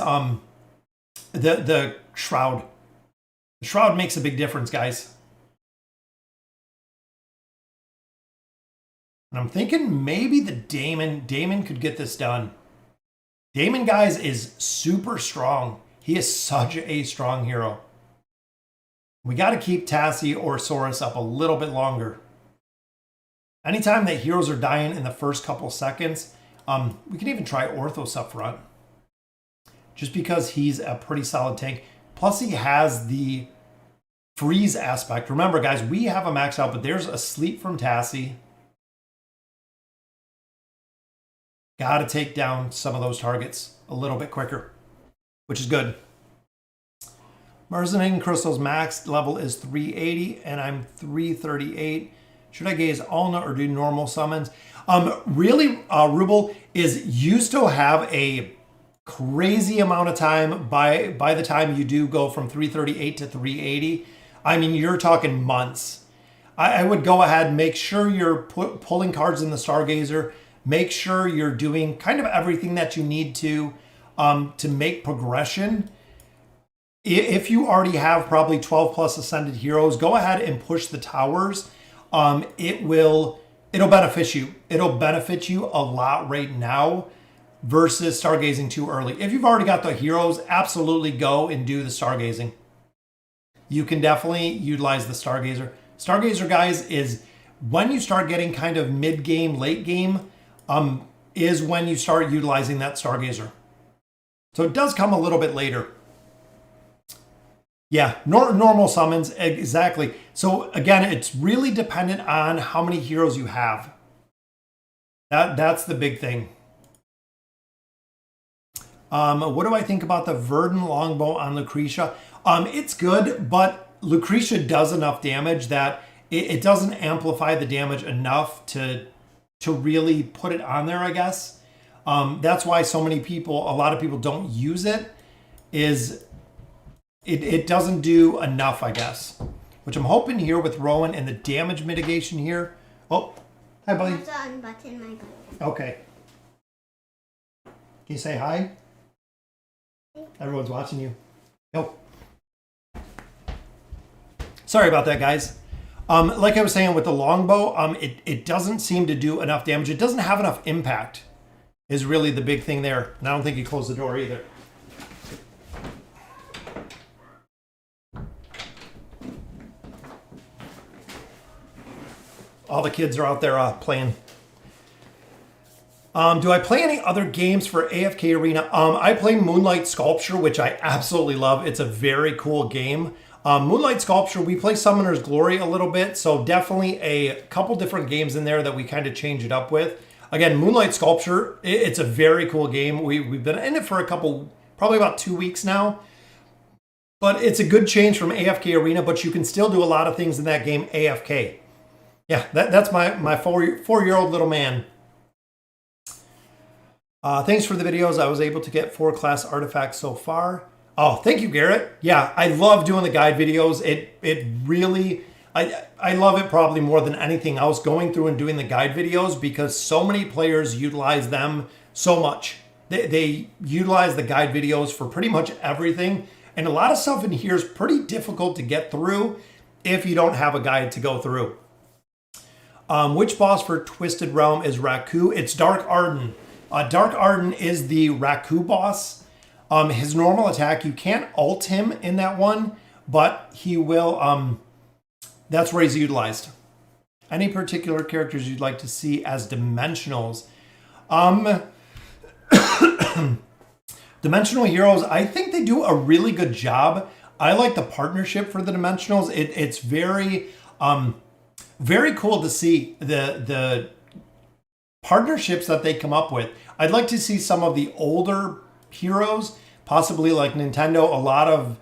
the Shroud. The Shroud makes a big difference, guys. And I'm thinking maybe the Damon could get this done. Damon, guys, is super strong. He is such a strong hero. We got to keep Tassie or Saurus up a little bit longer. Anytime that heroes are dying in the first couple seconds, we can even try Orthos up front. Just because he's a pretty solid tank. Plus he has the freeze aspect. Remember, guys, we have a max out, but there's a sleep from Tassie. Got to take down some of those targets a little bit quicker, which is good. Marzining Crystal's max level is 380, and I'm 338. Should I gaze Ulna or do normal summons? Really, Rubel, is you still have a crazy amount of time by the time you do go from 338 to 380. I mean, you're talking months. I would go ahead and make sure you're pulling cards in the Stargazer. Make sure you're doing kind of everything that you need to make progression. If you already have probably 12 plus ascended heroes, go ahead and push the towers. It'll benefit you. It'll benefit you a lot right now versus stargazing too early. If you've already got the heroes, absolutely go and do the stargazing. You can definitely utilize the Stargazer. Stargazer, guys, is when you start getting kind of mid-game, late game, is when you start utilizing that Stargazer. So it does come a little bit later. Yeah, normal summons, exactly. So again, it's really dependent on how many heroes you have. That's the big thing. What do I think about the Verdant longbow on Lucretia? It's good, but Lucretia does enough damage that it doesn't amplify the damage enough to really put it on there, I guess. That's why a lot of people don't use it, is it doesn't do enough, I guess. Which I'm hoping here with Rowan and the damage mitigation here. Oh, hi, buddy. I have to unbutton my button. Okay. Can you say hi? Everyone's watching you. Nope. Sorry about that, guys. Like I was saying with the longbow, it doesn't seem to do enough damage. It doesn't have enough impact is really the big thing there. And I don't think he closed the door either. All the kids are out there playing. Do I play any other games for AFK Arena? I play Moonlight Sculpture, which I absolutely love. It's a very cool game. Moonlight Sculpture, we play Summoner's Glory a little bit, so definitely a couple different games in there that we kind of change it up with. Again, Moonlight Sculpture, it's a very cool game. We've been in it for probably about 2 weeks now. But it's a good change from AFK Arena, but you can still do a lot of things in that game AFK. Yeah, that's my four-year-old little man. Thanks for the videos. I was able to get 4 class artifacts so far. Oh, thank you, Garrett. Yeah, I love doing the guide videos. It really, I love it probably more than anything else, going through and doing the guide videos, because so many players utilize them so much. They utilize the guide videos for pretty much everything. And a lot of stuff in here is pretty difficult to get through if you don't have a guide to go through. Which boss for Twisted Realm is Raku? It's Dark Arden. Dark Arden is the Raku boss. His normal attack, you can't ult him in that one, but he will, that's where he's utilized. Any particular characters you'd like to see as dimensionals? Dimensional heroes, I think they do a really good job. I like the partnership for the dimensionals. It's very, very cool to see the partnerships that they come up with. I'd like to see some of the older heroes, possibly like Nintendo. A lot of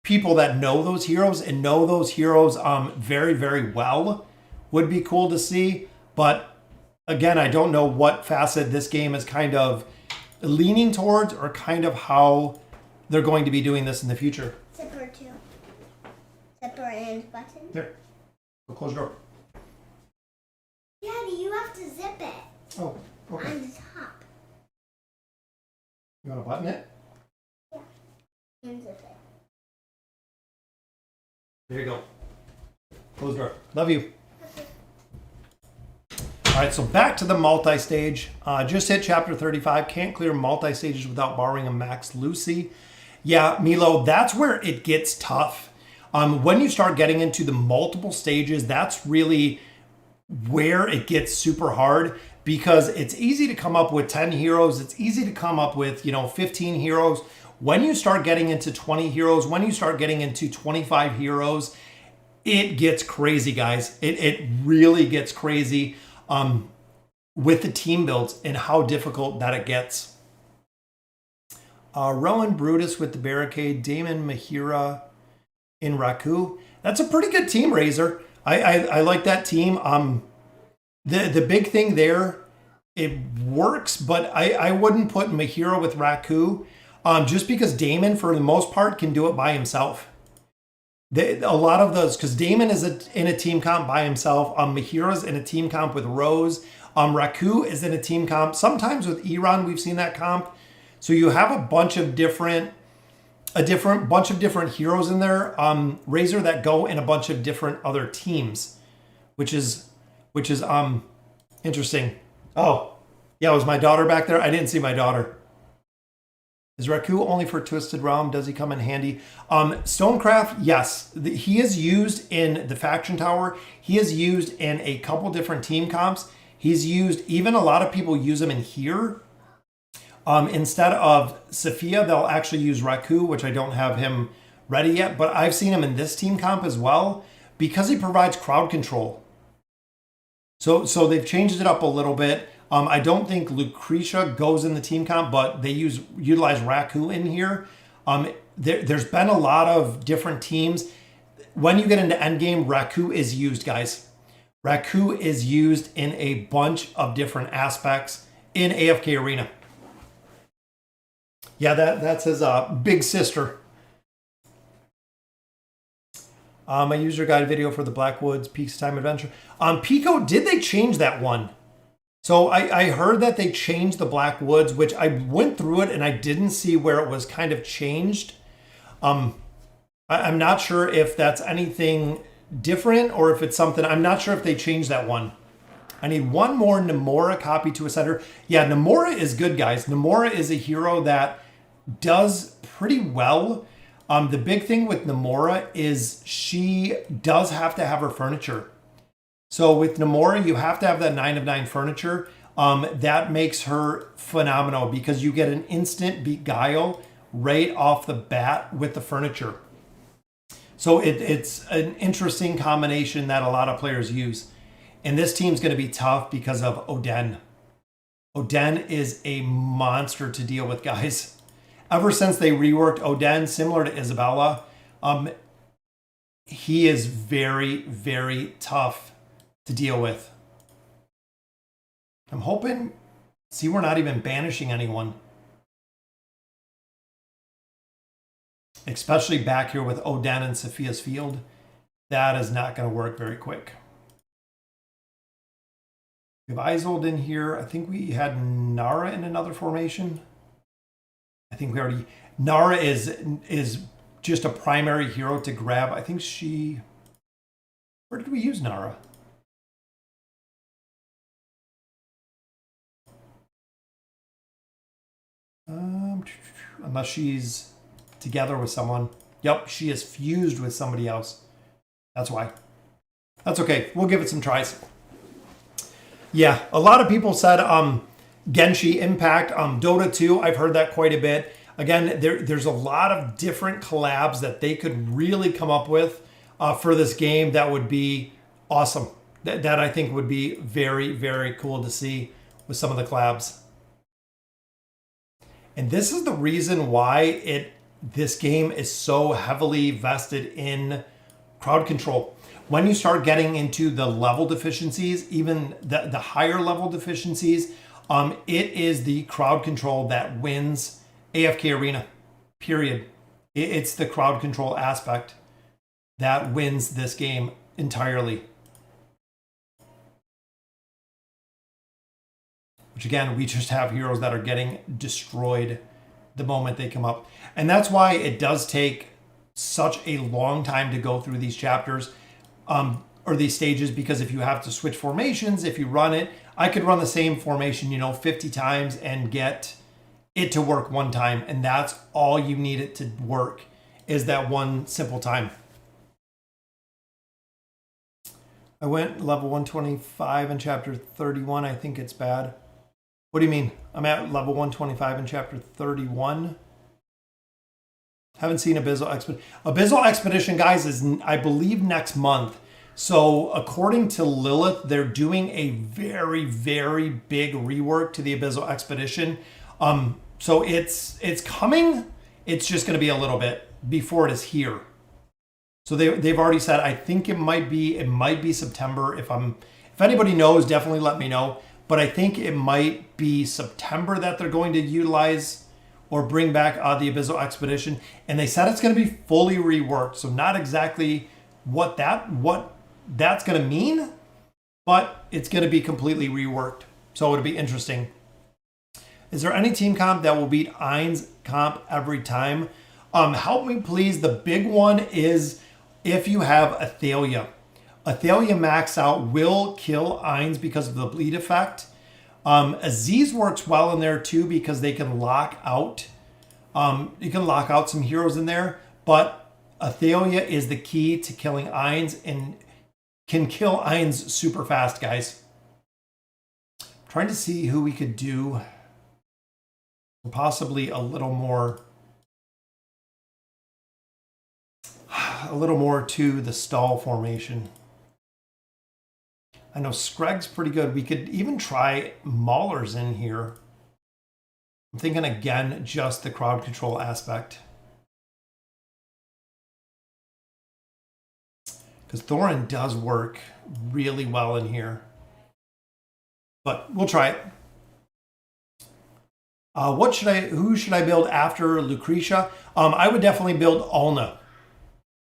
people that know those heroes and know those heroes very, very well would be cool to see. But again, I don't know what facet this game is kind of leaning towards, or kind of how they're going to be doing this in the future. Zipper too. Zipper and button. There. Go close the door. Daddy, you have to zip it. Oh, okay. On the top. You want to button it? Yeah. And zip it. There you go. Close the door. Love you. All right, so back to the multi-stage. Just hit chapter 35. Can't clear multi-stages without borrowing a Max Lucy. Yeah, Milo, that's where it gets tough. When you start getting into the multiple stages, that's really where it gets super hard, because it's easy to come up with 10 heroes. It's easy to come up with, 15 heroes. When you start getting into 20 heroes, when you start getting into 25 heroes, it gets crazy, guys. It really gets crazy with the team builds and how difficult that it gets. Rowan Brutus with the barricade, Damon Mahira in Raku. That's a pretty good team, Razor. I like that team. The big thing there, it works, but I wouldn't put Mahira with Raku, just because Damon, for the most part, can do it by himself. A lot of those, because Damon is in a team comp by himself. Mahira's in a team comp with Rose. Raku is in a team comp. Sometimes with Iran, we've seen that comp. So you have a bunch of different heroes in there, Razor, that go in a bunch of different other teams, which is interesting. Oh, yeah, was my daughter back there? I didn't see my daughter. Is Raku only for Twisted Realm? Does he come in handy? Stonecraft, yes. He is used in the Faction Tower. He is used in a couple different team comps. He's used, even a lot of people use him in here. Instead of Sophia, they'll actually use Raku, which I don't have him ready yet, but I've seen him in this team comp as well, because he provides crowd control. So they've changed it up a little bit. I don't think Lucretia goes in the team comp, but they utilize Raku in here. There's been a lot of different teams. When you get into endgame, Raku is used, guys. Raku is used in a bunch of different aspects in AFK Arena. Yeah, that's his big sister. My user guide video for the Blackwoods Peaks Time Adventure. Pico, did they change that one? So I heard that they changed the Blackwoods, which I went through it and I didn't see where it was kind of changed. I'm not sure if that's anything different or if it's something. I'm not sure if they changed that one. I need one more Namora copy to a center. Yeah, Namora is good, guys. Namora is a hero that does pretty well. The big thing with Namora is she does have to have her furniture. So with Namora, you have to have that 9 of 9 furniture. That makes her phenomenal because you get an instant beguile right off the bat with the furniture. So it's an interesting combination that a lot of players use. And this team's going to be tough because of Oden. Oden is a monster to deal with, guys. Ever since they reworked Oden, similar to Isabella, he is very, very tough to deal with. I'm hoping, see, we're not even banishing anyone. Especially back here with Oden and Sophia's Field. That is not going to work very quick. We have Isolde in here. I think we had Nara in another formation. I think we already... Nara is just a primary hero to grab. I think she... Where did we use Nara? Unless she's together with someone. Yep, she is fused with somebody else. That's why. That's okay. We'll give it some tries. Yeah, a lot of people said Genshi Impact, Dota 2. I've heard that quite a bit. Again, there's a lot of different collabs that they could really come up with for this game that would be awesome. That I think would be very, very cool to see with some of the collabs. And this is the reason why this game is so heavily vested in crowd control. When you start getting into the level deficiencies, even the higher level deficiencies, it is the crowd control that wins AFK Arena, period. It's the crowd control aspect that wins this game entirely. Which again, we just have heroes that are getting destroyed the moment they come up. And that's why it does take such a long time to go through these chapters or these stages, because if you have to switch formations, if you run it, I could run the same formation, 50 times and get it to work one time. And that's all you need it to work, is that one simple time. I went level 125 in chapter 31. I think it's bad. What do you mean? I'm at level 125 in chapter 31. Haven't seen Abyssal Expedition. Abyssal Expedition, guys, is, I believe, next month. So according to Lilith, they're doing a very, very big rework to the Abyssal Expedition. So it's coming. It's just going to be a little bit before it is here. So they've already said, I think it might be September. If anybody knows, definitely let me know. But I think it might be September that they're going to utilize or bring back the Abyssal Expedition. And they said it's going to be fully reworked. So not exactly what that's going to mean, but it's going to be completely reworked. So it'll be interesting. Is there any team comp that will beat Ain's comp every time? Help me, please. The big one is if you have Athalia. Athalia max out will kill Ain's because of the bleed effect. Aziz works well in there too because they can lock out. You can lock out some heroes in there, but Athalia is the key to killing Ain's and can kill Ain's super fast, guys. I'm trying to see who we could do possibly a little more to the stall formation. I know Screg's pretty good. We could even try Maulers in here. I'm thinking again, just the crowd control aspect. Because Thorin does work really well in here. But we'll try it. Who should I build after Lucretia? I would definitely build Alna.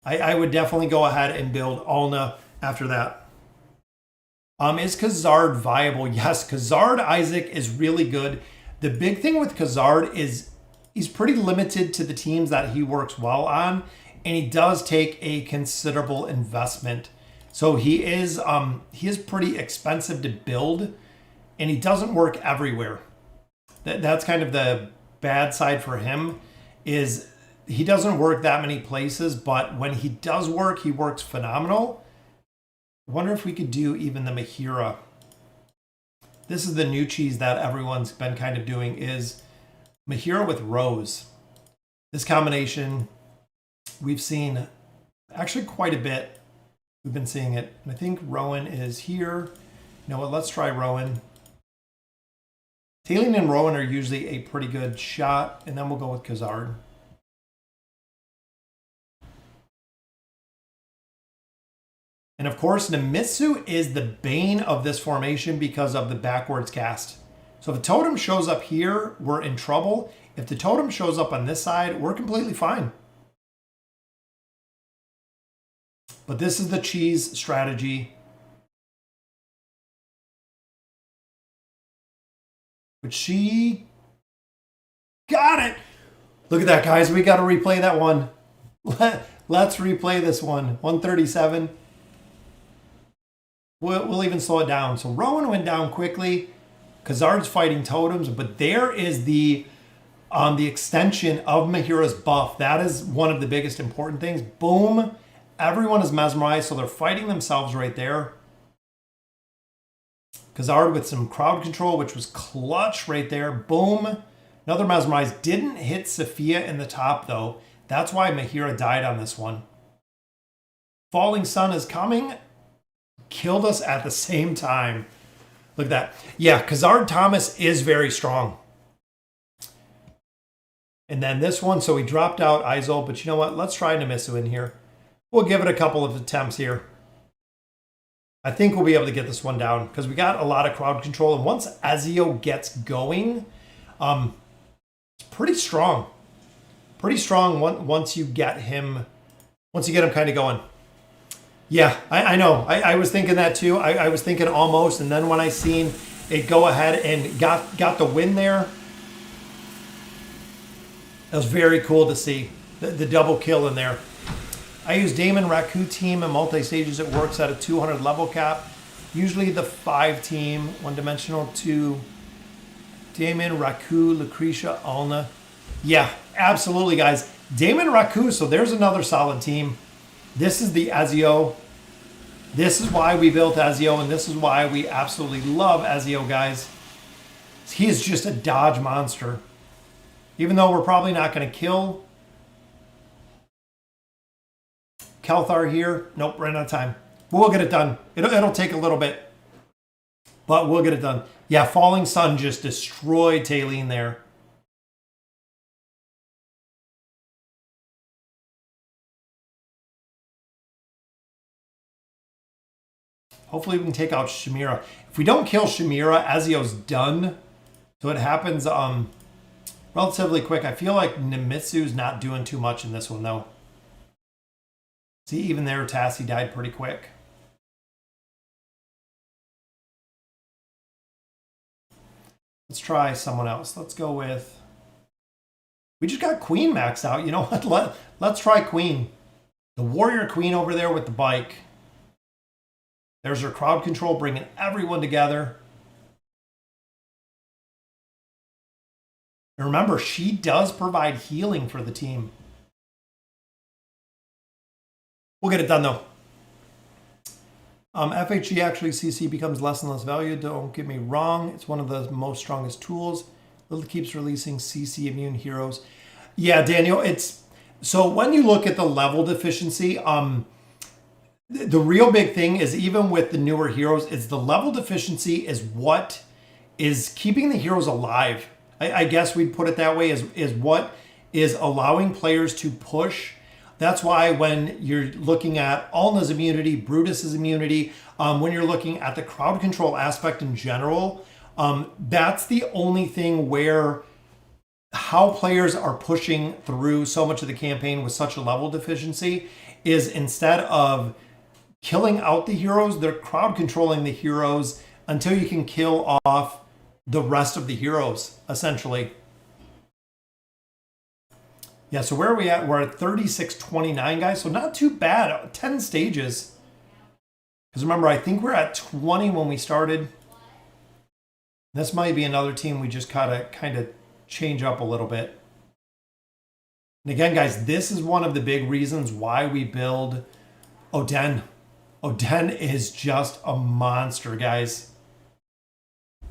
I would definitely go ahead and build Alna after that. Is Khazard viable? Yes, Khazard Isaac is really good. The big thing with Khazard is he's pretty limited to the teams that he works well on, and he does take a considerable investment. So he is pretty expensive to build, and he doesn't work everywhere. That's kind of the bad side for him, is he doesn't work that many places, but when he does work, he works phenomenal. I wonder if we could do even the Mahira. This is the new cheese that everyone's been kind of doing, is Mahira with Rose. This combination, we've seen actually quite a bit. We've been seeing it. And I think Rowan is here. You know what? Let's try Rowan. Taline and Rowan are usually a pretty good shot. And then we'll go with Khazard. And of course, Nemitsu is the bane of this formation because of the backwards cast. So if the totem shows up here, we're in trouble. If the totem shows up on this side, we're completely fine. But this is the cheese strategy, which she got it. Look at that, guys. We got to replay that one. Let's replay this one. 137. We'll even slow it down. So Rowan went down quickly. Khazard's fighting totems, but there is the extension of Mahira's buff. That is one of the biggest important things. Boom. Everyone is mesmerized, so they're fighting themselves right there. Khazard with some crowd control, which was clutch right there. Boom. Another mesmerize. Didn't hit Sophia in the top, though. That's why Mahira died on this one. Falling Sun is coming. Killed us at the same time. Look at that. Yeah, Khazard Thomas is very strong. And then this one, so we dropped out Izol, but you know what? Let's try Nemitsu in here. We'll give it a couple of attempts here. I think we'll be able to get this one down because we got a lot of crowd control. And once Ezio gets going, it's pretty strong. Pretty strong once you get him kind of going. Yeah, I know. I was thinking that too. I was thinking almost. And then when I seen it go ahead and got the win there, that was very cool to see the double kill in there. I use Damon Raku team in multi-stages. It works at a 200 level cap. Usually the 5 team, one-dimensional to Damon, Raku, Lucretia, Alna. Yeah, absolutely, guys. Damon Raku, so there's another solid team. This is the Ezio. This is why we built Ezio, and this is why we absolutely love Ezio, guys. He is just a dodge monster. Even though we're probably not going to kill Kelthar here. Nope, ran out of time. But we'll get it done. It'll take a little bit, but we'll get it done. Yeah, Falling Sun just destroyed Taline there. Hopefully we can take out Shamira. If we don't kill Shamira, Ezio's done. So it happens relatively quick. I feel like Nemitsu's not doing too much in this one, though. See, even there, Tassie died pretty quick. Let's try someone else. Let's go with... We just got Queen maxed out. You know what? Let's try Queen. The Warrior Queen over there with the bike. There's her crowd control, bringing everyone together. And remember, she does provide healing for the team. We'll get it done, though. FHE actually, CC becomes less and less valued. Don't get me wrong. It's one of the most strongest tools. It keeps releasing CC immune heroes. Yeah, Daniel, it's... So when you look at the level deficiency, the real big thing is, even with the newer heroes, is the level deficiency is what is keeping the heroes alive. I guess we'd put it that way, is what is allowing players to push. That's why when you're looking at Alna's immunity, Brutus's immunity, when you're looking at the crowd control aspect in general, that's the only thing where how players are pushing through so much of the campaign with such a level deficiency is, instead of killing out the heroes, they're crowd controlling the heroes until you can kill off the rest of the heroes, essentially. Yeah, so where are we at? We're at 36-29, guys. So not too bad. 10 stages. Because remember, I think we're at 20 when we started. This might be another team we just gotta kind of change up a little bit. And again, guys, this is one of the big reasons why we build Oden. Oden is just a monster, guys.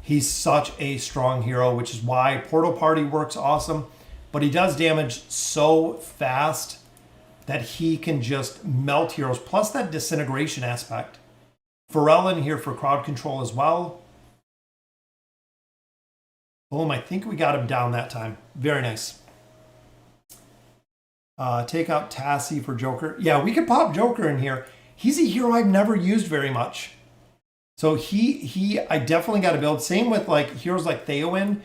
He's such a strong hero, which is why Portal Party works awesome. But he does damage so fast that he can just melt heroes. Plus that disintegration aspect. Pharrell in here for crowd control as well. Boom, I think we got him down that time. Very nice. Take out Tassie for Joker. Yeah, we could pop Joker in here. He's a hero I've never used very much. So I definitely got to build. Same with like heroes like Theowen.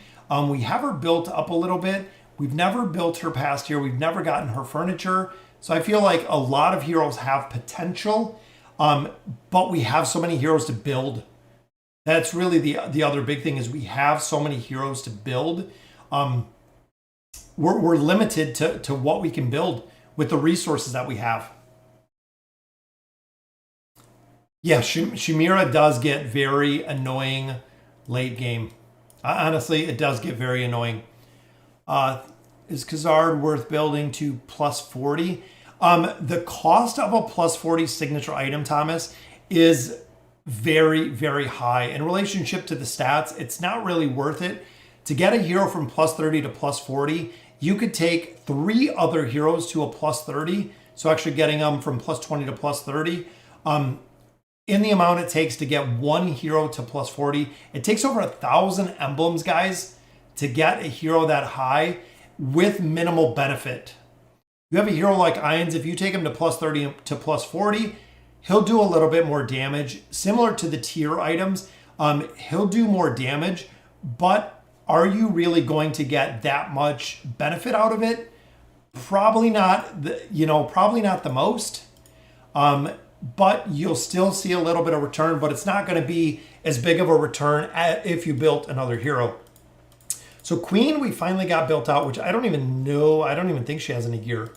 We have her built up a little bit. We've never built her past here. We've never gotten her furniture. So I feel like a lot of heroes have potential, but we have so many heroes to build. That's really the other big thing, is we have so many heroes to build. We're limited to what we can build with the resources that we have. Yeah, Shimira does get very annoying late game. Honestly, it does get very annoying. Is Khazard worth building to plus 40? The cost of a plus 40 signature item, Thomas, is very, very high. In relationship to the stats, it's not really worth it. To get a hero from plus 30 to plus 40, you could take 3 other heroes to a plus 30. So actually getting them from plus 20 to plus 30. In the amount it takes to get 1 hero to plus 40, it takes over 1,000 emblems, guys, to get a hero that high with minimal benefit. You have a hero like Irons, if you take him to plus 30 to plus 40, he'll do a little bit more damage. Similar to the tier items, he'll do more damage, but are you really going to get that much benefit out of it? Probably not, probably not the most. But you'll still see a little bit of return, but it's not going to be as big of a return if you built another hero. So Queen, we finally got built out, which I don't even know. I don't even think she has any gear.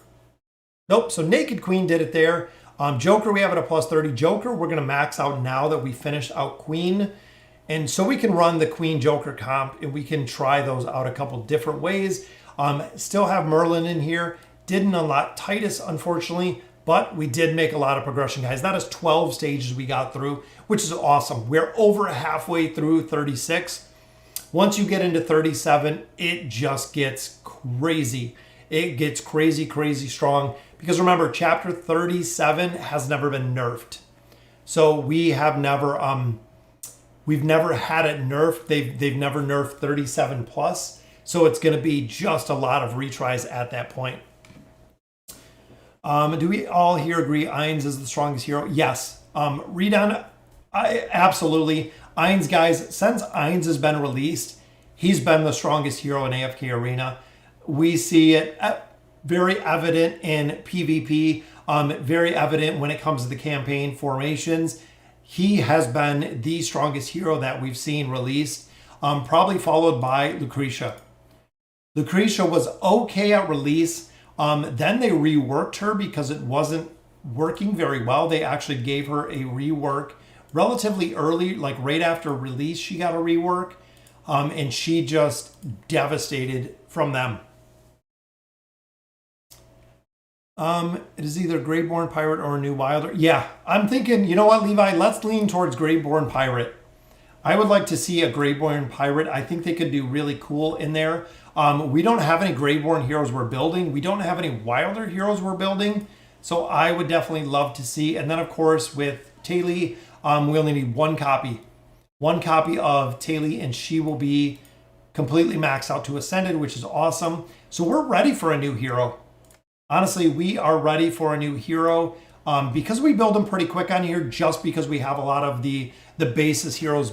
Nope. So Naked Queen did it there. Joker, we have it at plus 30. Joker, we're going to max out now that we finished out Queen. And so we can run the Queen Joker comp, and we can try those out a couple different ways. Still have Merlin in here. Didn't unlock Titus, unfortunately, but we did make a lot of progression, guys. That is 12 stages we got through, which is awesome. We're over halfway through 36. Once you get into 37, it just gets crazy. It gets crazy, crazy strong. Because remember, chapter 37 has never been nerfed. So we have never, we've never had it nerfed. They've never nerfed 37 plus. So it's going to be just a lot of retries at that point. Do we all here agree Ainz is the strongest hero? Yes. Redon, absolutely. Ainz, guys, since Ainz has been released, he's been the strongest hero in AFK Arena. We see it very evident in PvP, very evident when it comes to the campaign formations. He has been the strongest hero that we've seen released, probably followed by Lucretia. Lucretia was okay at release. Then they reworked her because it wasn't working very well. They actually gave her a rework relatively early, like right after release, she got a rework, and she just devastated from them. It is either Greyborn Pirate or a new Wilder. Yeah, I'm thinking, you know what, Levi, let's lean towards Greyborn Pirate. I would like to see a Greyborn Pirate. I think they could do really cool in there. We don't have any Greyborn heroes we're building. We don't have any Wilder heroes we're building. So I would definitely love to see. And then of course with Taylor, we only need one copy. One copy of Taylor, and she will be completely maxed out to Ascended, which is awesome. So we're ready for a new hero. Honestly, we are ready for a new hero because we build them pretty quick on here, just because we have a lot of the basis heroes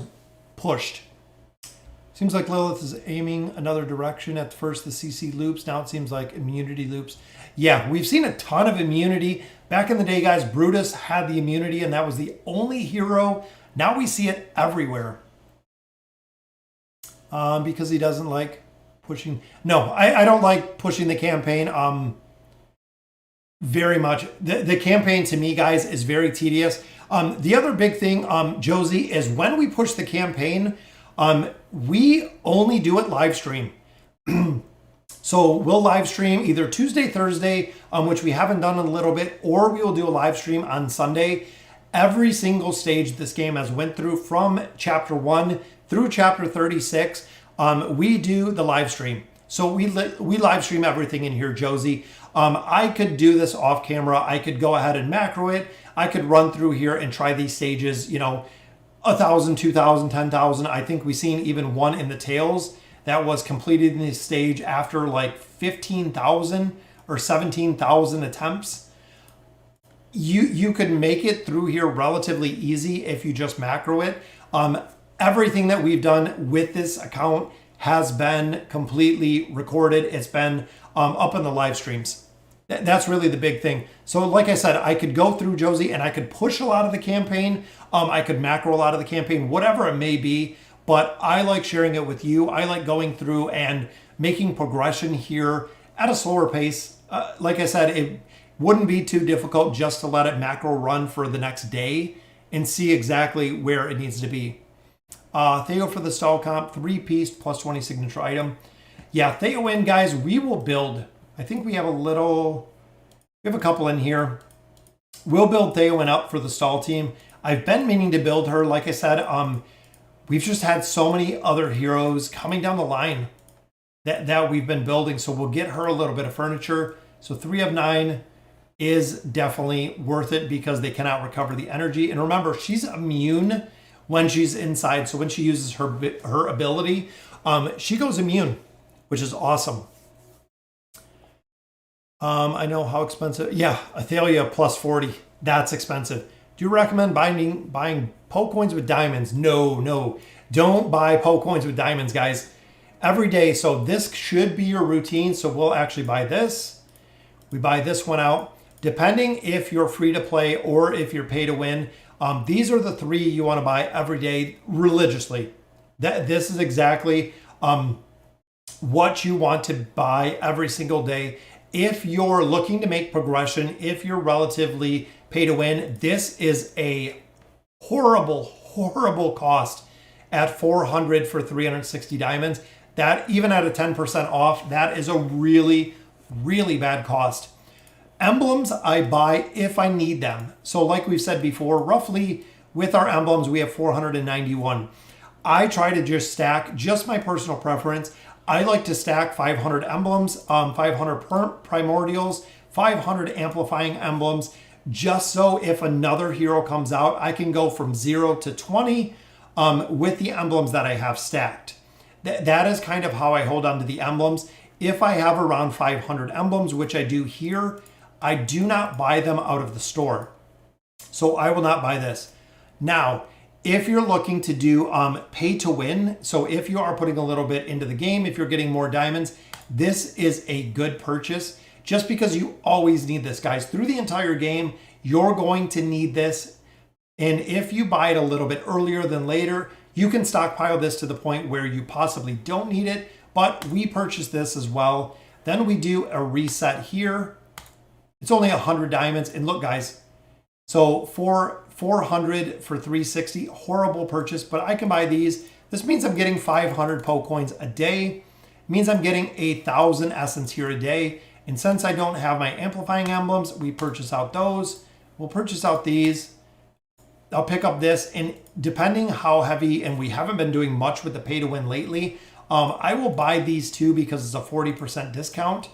pushed. Seems like Lilith is aiming another direction. At first the CC loops, now it seems like immunity loops. Yeah, we've seen a ton of immunity. Back in the day, guys, Brutus had the immunity and that was the only hero. Now we see it everywhere. Because he doesn't like pushing. No, I don't like pushing the campaign very much. The campaign to me, guys, is very tedious. The other big thing, Josie, is when we push the campaign, we only do it live stream. So we'll live stream either Tuesday, Thursday, which we haven't done in a little bit, or we will do a live stream on Sunday. Every single stage this game has went through, from chapter 1 through chapter 36, we do the live stream. So we live stream everything in here, Josie. I could do this off camera. I could go ahead and macro it. I could run through here and try these stages, 1,000, 2,000, 10,000. I think we've seen even one in the Tails that was completed in this stage after like 15,000 or 17,000 attempts. You could make it through here relatively easy if you just macro it. Everything that we've done with this account has been completely recorded. It's been up in the live streams. That's really the big thing. So like I said, I could go through, Josie, and I could push a lot of the campaign. I could macro a lot of the campaign, whatever it may be. But I like sharing it with you. I like going through and making progression here at a slower pace. Like I said, it wouldn't be too difficult just to let it macro run for the next day and see exactly where it needs to be. Theo for the stall comp, 3-piece plus 20 signature item. Yeah, Theo in, guys, we will build. I think we have a couple in here. We'll build Theo in up for the stall team. I've been meaning to build her. Like I said, we've just had so many other heroes coming down the line that we've been building. So we'll get her a little bit of furniture. So 3 of 9 is definitely worth it because they cannot recover the energy. And remember, she's immune when she's inside. So when she uses her ability, she goes immune, which is awesome. I know how expensive. Yeah, Athalia plus 40. That's expensive. Do you recommend buying Poe coins with diamonds? No. Don't buy Poe coins with diamonds, guys. Every day. So this should be your routine. So we'll actually buy this. We buy this one out. Depending if you're free to play or if you're pay to win, these are the 3 you want to buy every day religiously. This is exactly what you want to buy every single day. If you're looking to make progression, if you're relatively pay to win, this is a horrible cost at 400 for 360 diamonds. That, even at a 10% off, that is a really bad cost. Emblems I buy if I need them. So like we've said before, roughly with our emblems, we have 491. I try to just stack, just my personal preference. I like to stack 500 emblems, 500 primordials, 500 amplifying emblems, just so if another hero comes out, I can go from 0 to 20 with the emblems that I have stacked. That is kind of how I hold on to the emblems. If I have around 500 emblems, which I do here, I do not buy them out of the store. So I will not buy this. Now, if you're looking to do pay to win, so if you are putting a little bit into the game, if you're getting more diamonds, this is a good purchase just because you always need this, guys. Through the entire game, you're going to need this. And if you buy it a little bit earlier than later, you can stockpile this to the point where you possibly don't need it, but we purchase this as well. Then we do a reset here. It's only 100 diamonds. And look, guys, so for 400 for 360, horrible purchase, but I can buy these. This means I'm getting 500 Poe coins a day. It means I'm getting 1,000 essence here a day. And since I don't have my amplifying emblems, we purchase out those. We'll purchase out these. I'll pick up this, and depending how heavy, and we haven't been doing much with the pay to win lately, I will buy these 2 because it's a 40% discount.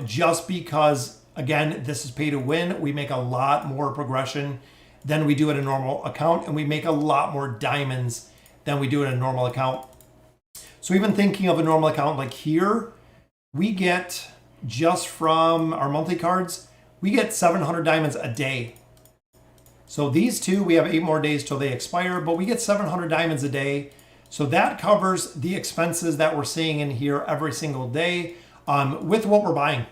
Just because Again, this is pay to win. We make a lot more progression than we do at a normal account, and we make a lot more diamonds than we do at a normal account. So even thinking of a normal account like here, we get just from our monthly cards, we get 700 diamonds a day. So these two, we have 8 more days till they expire, but we get 700 diamonds a day. So that covers the expenses that we're seeing in here every single day with what we're buying.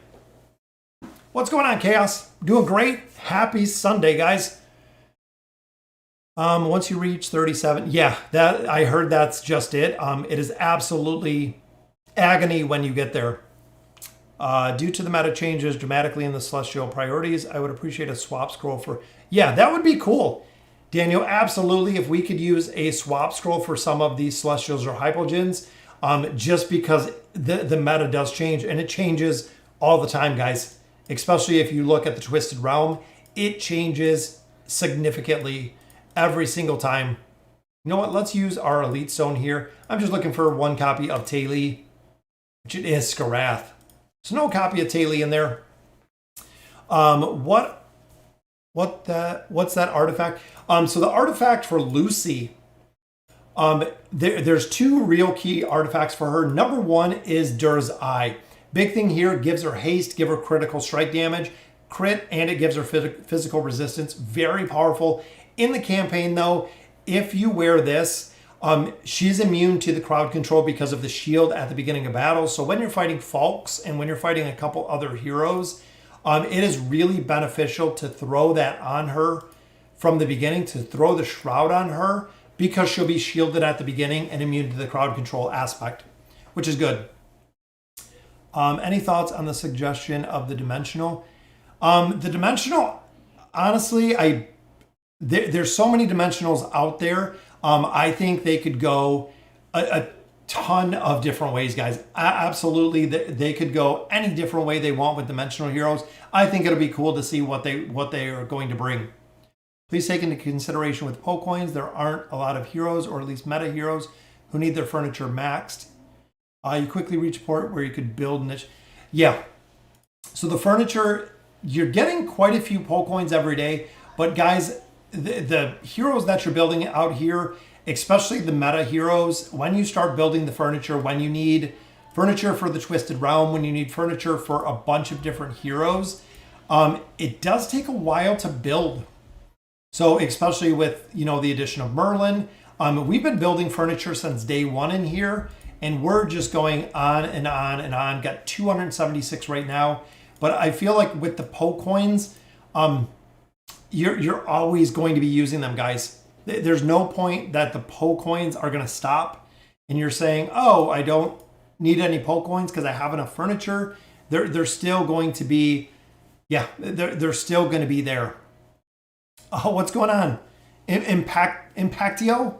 What's going on, Chaos? Doing great. Happy Sunday, guys. Once you reach 37, yeah, that I heard that's just it. It is absolutely agony when you get there. Due to the meta changes dramatically in the celestial priorities, I would appreciate a swap scroll for, yeah, that would be cool. Daniel, absolutely. If we could use a swap scroll for some of these celestials or hypogens, just because the meta does change, and it changes all the time, guys. Especially if you look at the Twisted Realm, it changes significantly every single time. You know what? Let's use our Elite Stone here. I'm just looking for 1 copy of Taylor, which it is Skarath. So no copy of Taylor in there. What's that artifact? So the artifact for Lucy, there's 2 real key artifacts for her. Number 1 is Dur's Eye. Big thing here, gives her haste, give her critical strike damage, crit, and it gives her physical resistance. Very powerful. In the campaign, though, if you wear this, she's immune to the crowd control because of the shield at the beginning of battle. So when you're fighting Falks and when you're fighting a couple other heroes, it is really beneficial to throw that on her from the beginning, to throw the shroud on her, because she'll be shielded at the beginning and immune to the crowd control aspect, which is good. Any thoughts on the suggestion of the dimensional? The dimensional, honestly, there's so many dimensionals out there. I think they could go a ton of different ways, guys. Absolutely, they could go any different way they want with dimensional heroes. I think it'll be cool to see what they are going to bring. Please take into consideration with Poke Coins, there aren't a lot of heroes, or at least meta heroes, who need their furniture maxed. You quickly reach a point where you could build niche. Yeah. So the furniture, you're getting quite a few Poke Coins every day. But guys, the heroes that you're building out here, especially the meta heroes, when you start building the furniture, when you need furniture for the Twisted Realm, when you need furniture for a bunch of different heroes, it does take a while to build. So especially with, the addition of Merlin, we've been building furniture since day 1 in here. And we're just going on and on and on. Got 276 right now. But I feel like with the Poke Coins, you're always going to be using them, guys. There's no point that the Poke Coins are going to stop. And you're saying, oh, I don't need any Poke Coins because I have enough furniture. They're still going to be, yeah, they're still going to be there. Oh, what's going on? Impactio?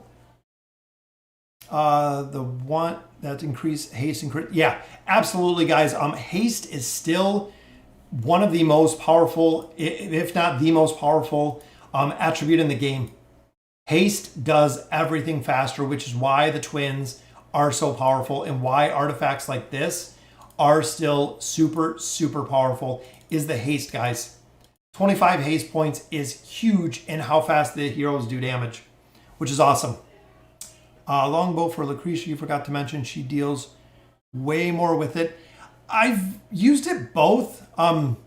The one that increase haste and crit. Yeah, absolutely, guys. Haste is still one of the most powerful, if not the most powerful, attribute in the game. Haste does everything faster, which is why the twins are so powerful and why artifacts like this are still super, super powerful, is the haste, guys. 25 haste points is huge in how fast the heroes do damage, which is awesome. Longbow for Lucretia, you forgot to mention, she deals way more with it. I've used it both. And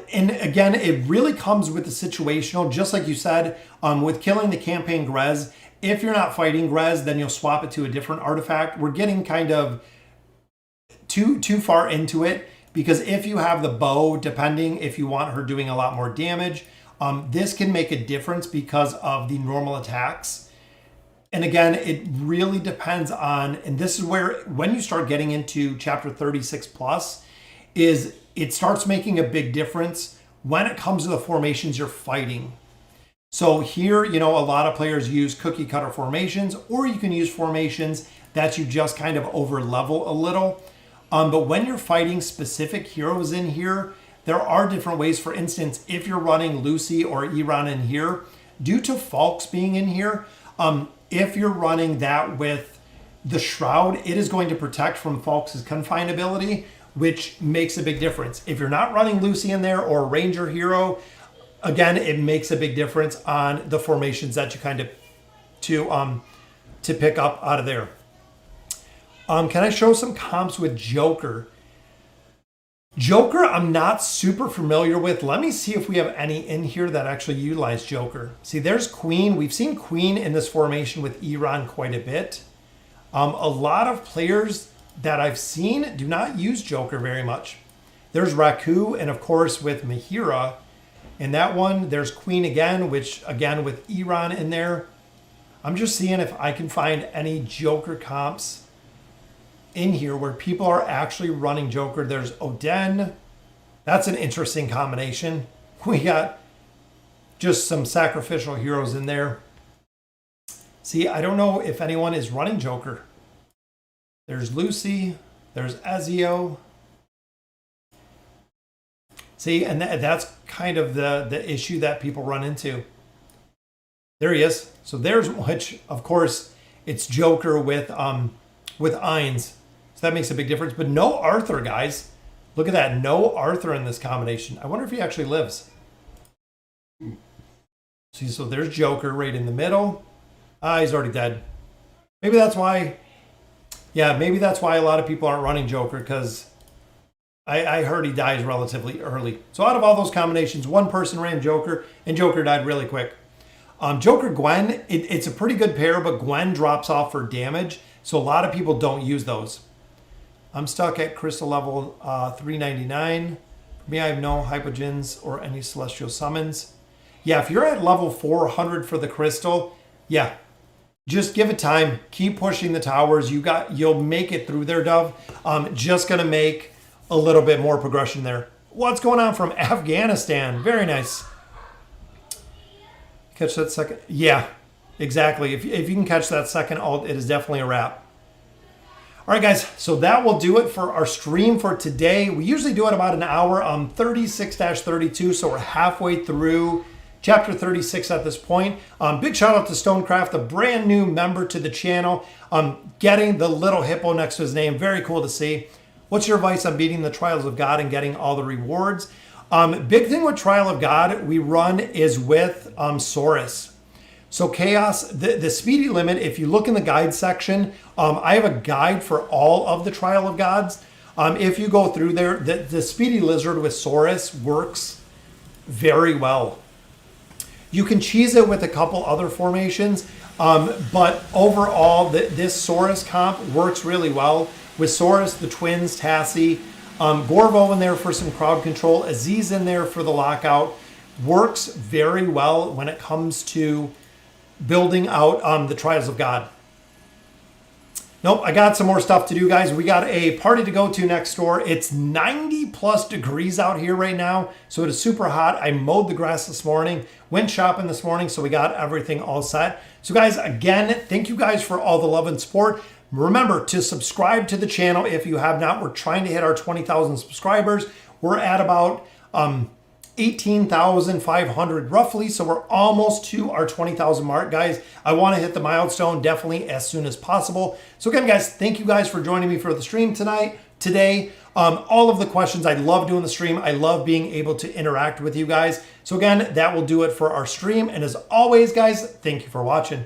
again, it really comes with the situational, just like you said, with killing the campaign Grez. If you're not fighting Grez, then you'll swap it to a different artifact. We're getting kind of too far into it, because if you have the bow, depending if you want her doing a lot more damage, this can make a difference because of the normal attacks. And again, it really depends on, and this is where, when you start getting into chapter 36 plus, is it starts making a big difference when it comes to the formations you're fighting. So here, a lot of players use cookie cutter formations, or you can use formations that you just kind of over level a little. But when you're fighting specific heroes in here, there are different ways. For instance, if you're running Lucy or Iran in here, due to Falks being in here, if you're running that with the Shroud, it is going to protect from Falks' confine ability, which makes a big difference. If you're not running Lucy in there or Ranger Hero, again, it makes a big difference on the formations that you kind of to pick up out of there. Can I show some comps with Joker? Joker, I'm not super familiar with. Let me see if we have any in here that actually utilize Joker. See, there's Queen. We've seen Queen in this formation with Iran quite a bit. A lot of players that I've seen do not use Joker very much. There's Raku, and of course with Mahira. In that one, there's Queen again, which again with Iran in there. I'm just seeing if I can find any Joker comps in here where people are actually running Joker. There's Oden. That's an interesting combination. We got just some sacrificial heroes in there. See, I don't know if anyone is running Joker. There's Lucy. There's Ezio. See, and that's kind of the issue that people run into. There he is. So there's, which of course it's Joker with Ainz. So that makes a big difference. But no Arthur, guys. Look at that. No Arthur in this combination. I wonder if he actually lives. See, so there's Joker right in the middle. He's already dead. Maybe that's why. Yeah, maybe that's why a lot of people aren't running Joker, because I heard he dies relatively early. So out of all those combinations, one person ran Joker, and Joker died really quick. Joker Gwen, it's a pretty good pair, but Gwen drops off for damage, so a lot of people don't use those. I'm stuck at crystal level 399. For me, I have no hypogens or any celestial summons. Yeah, if you're at level 400 for the crystal, yeah, just give it time. Keep pushing the towers. You'll make it through there, Dove. Just gonna make a little bit more progression there. What's going on from Afghanistan? Very nice. Catch that second. Yeah, exactly. If you can catch that second ult, it is definitely a wrap. All right, guys, so that will do it for our stream for today. We usually do it about an hour, 36-32, so we're halfway through chapter 36 at this point. Big shout out to Stonecraft, a brand new member to the channel, getting the little hippo next to his name. Very cool to see. What's your advice on beating the Trials of God and getting all the rewards? Big thing with Trial of God we run is with Saurus. So Chaos, the speedy limit, if you look in the guide section, I have a guide for all of the Trial of Gods. If you go through there, the speedy lizard with Saurus works very well. You can cheese it with a couple other formations, but overall, this Saurus comp works really well. With Saurus, the twins, Tassie, Gorvo in there for some crowd control, Aziz in there for the lockout. Works very well when it comes to building out the Trials of God. Nope, I got some more stuff to do, guys. We got a party to go to next door. It's 90 plus degrees out here right now, so it is super hot. I mowed the grass this morning, went shopping this morning, so we got everything all set. So guys, again, thank you guys for all the love and support. Remember to subscribe to the channel if you have not. We're trying to hit our 20,000 subscribers. We're at about 18,500 roughly, so we're almost to our 20,000 mark, guys. I want to hit the milestone definitely as soon as possible. So again, guys, thank you guys for joining me for the stream today. All of the questions, I love doing the stream. I love being able to interact with you guys. So again, that will do it for our stream. And as always, guys, thank you for watching.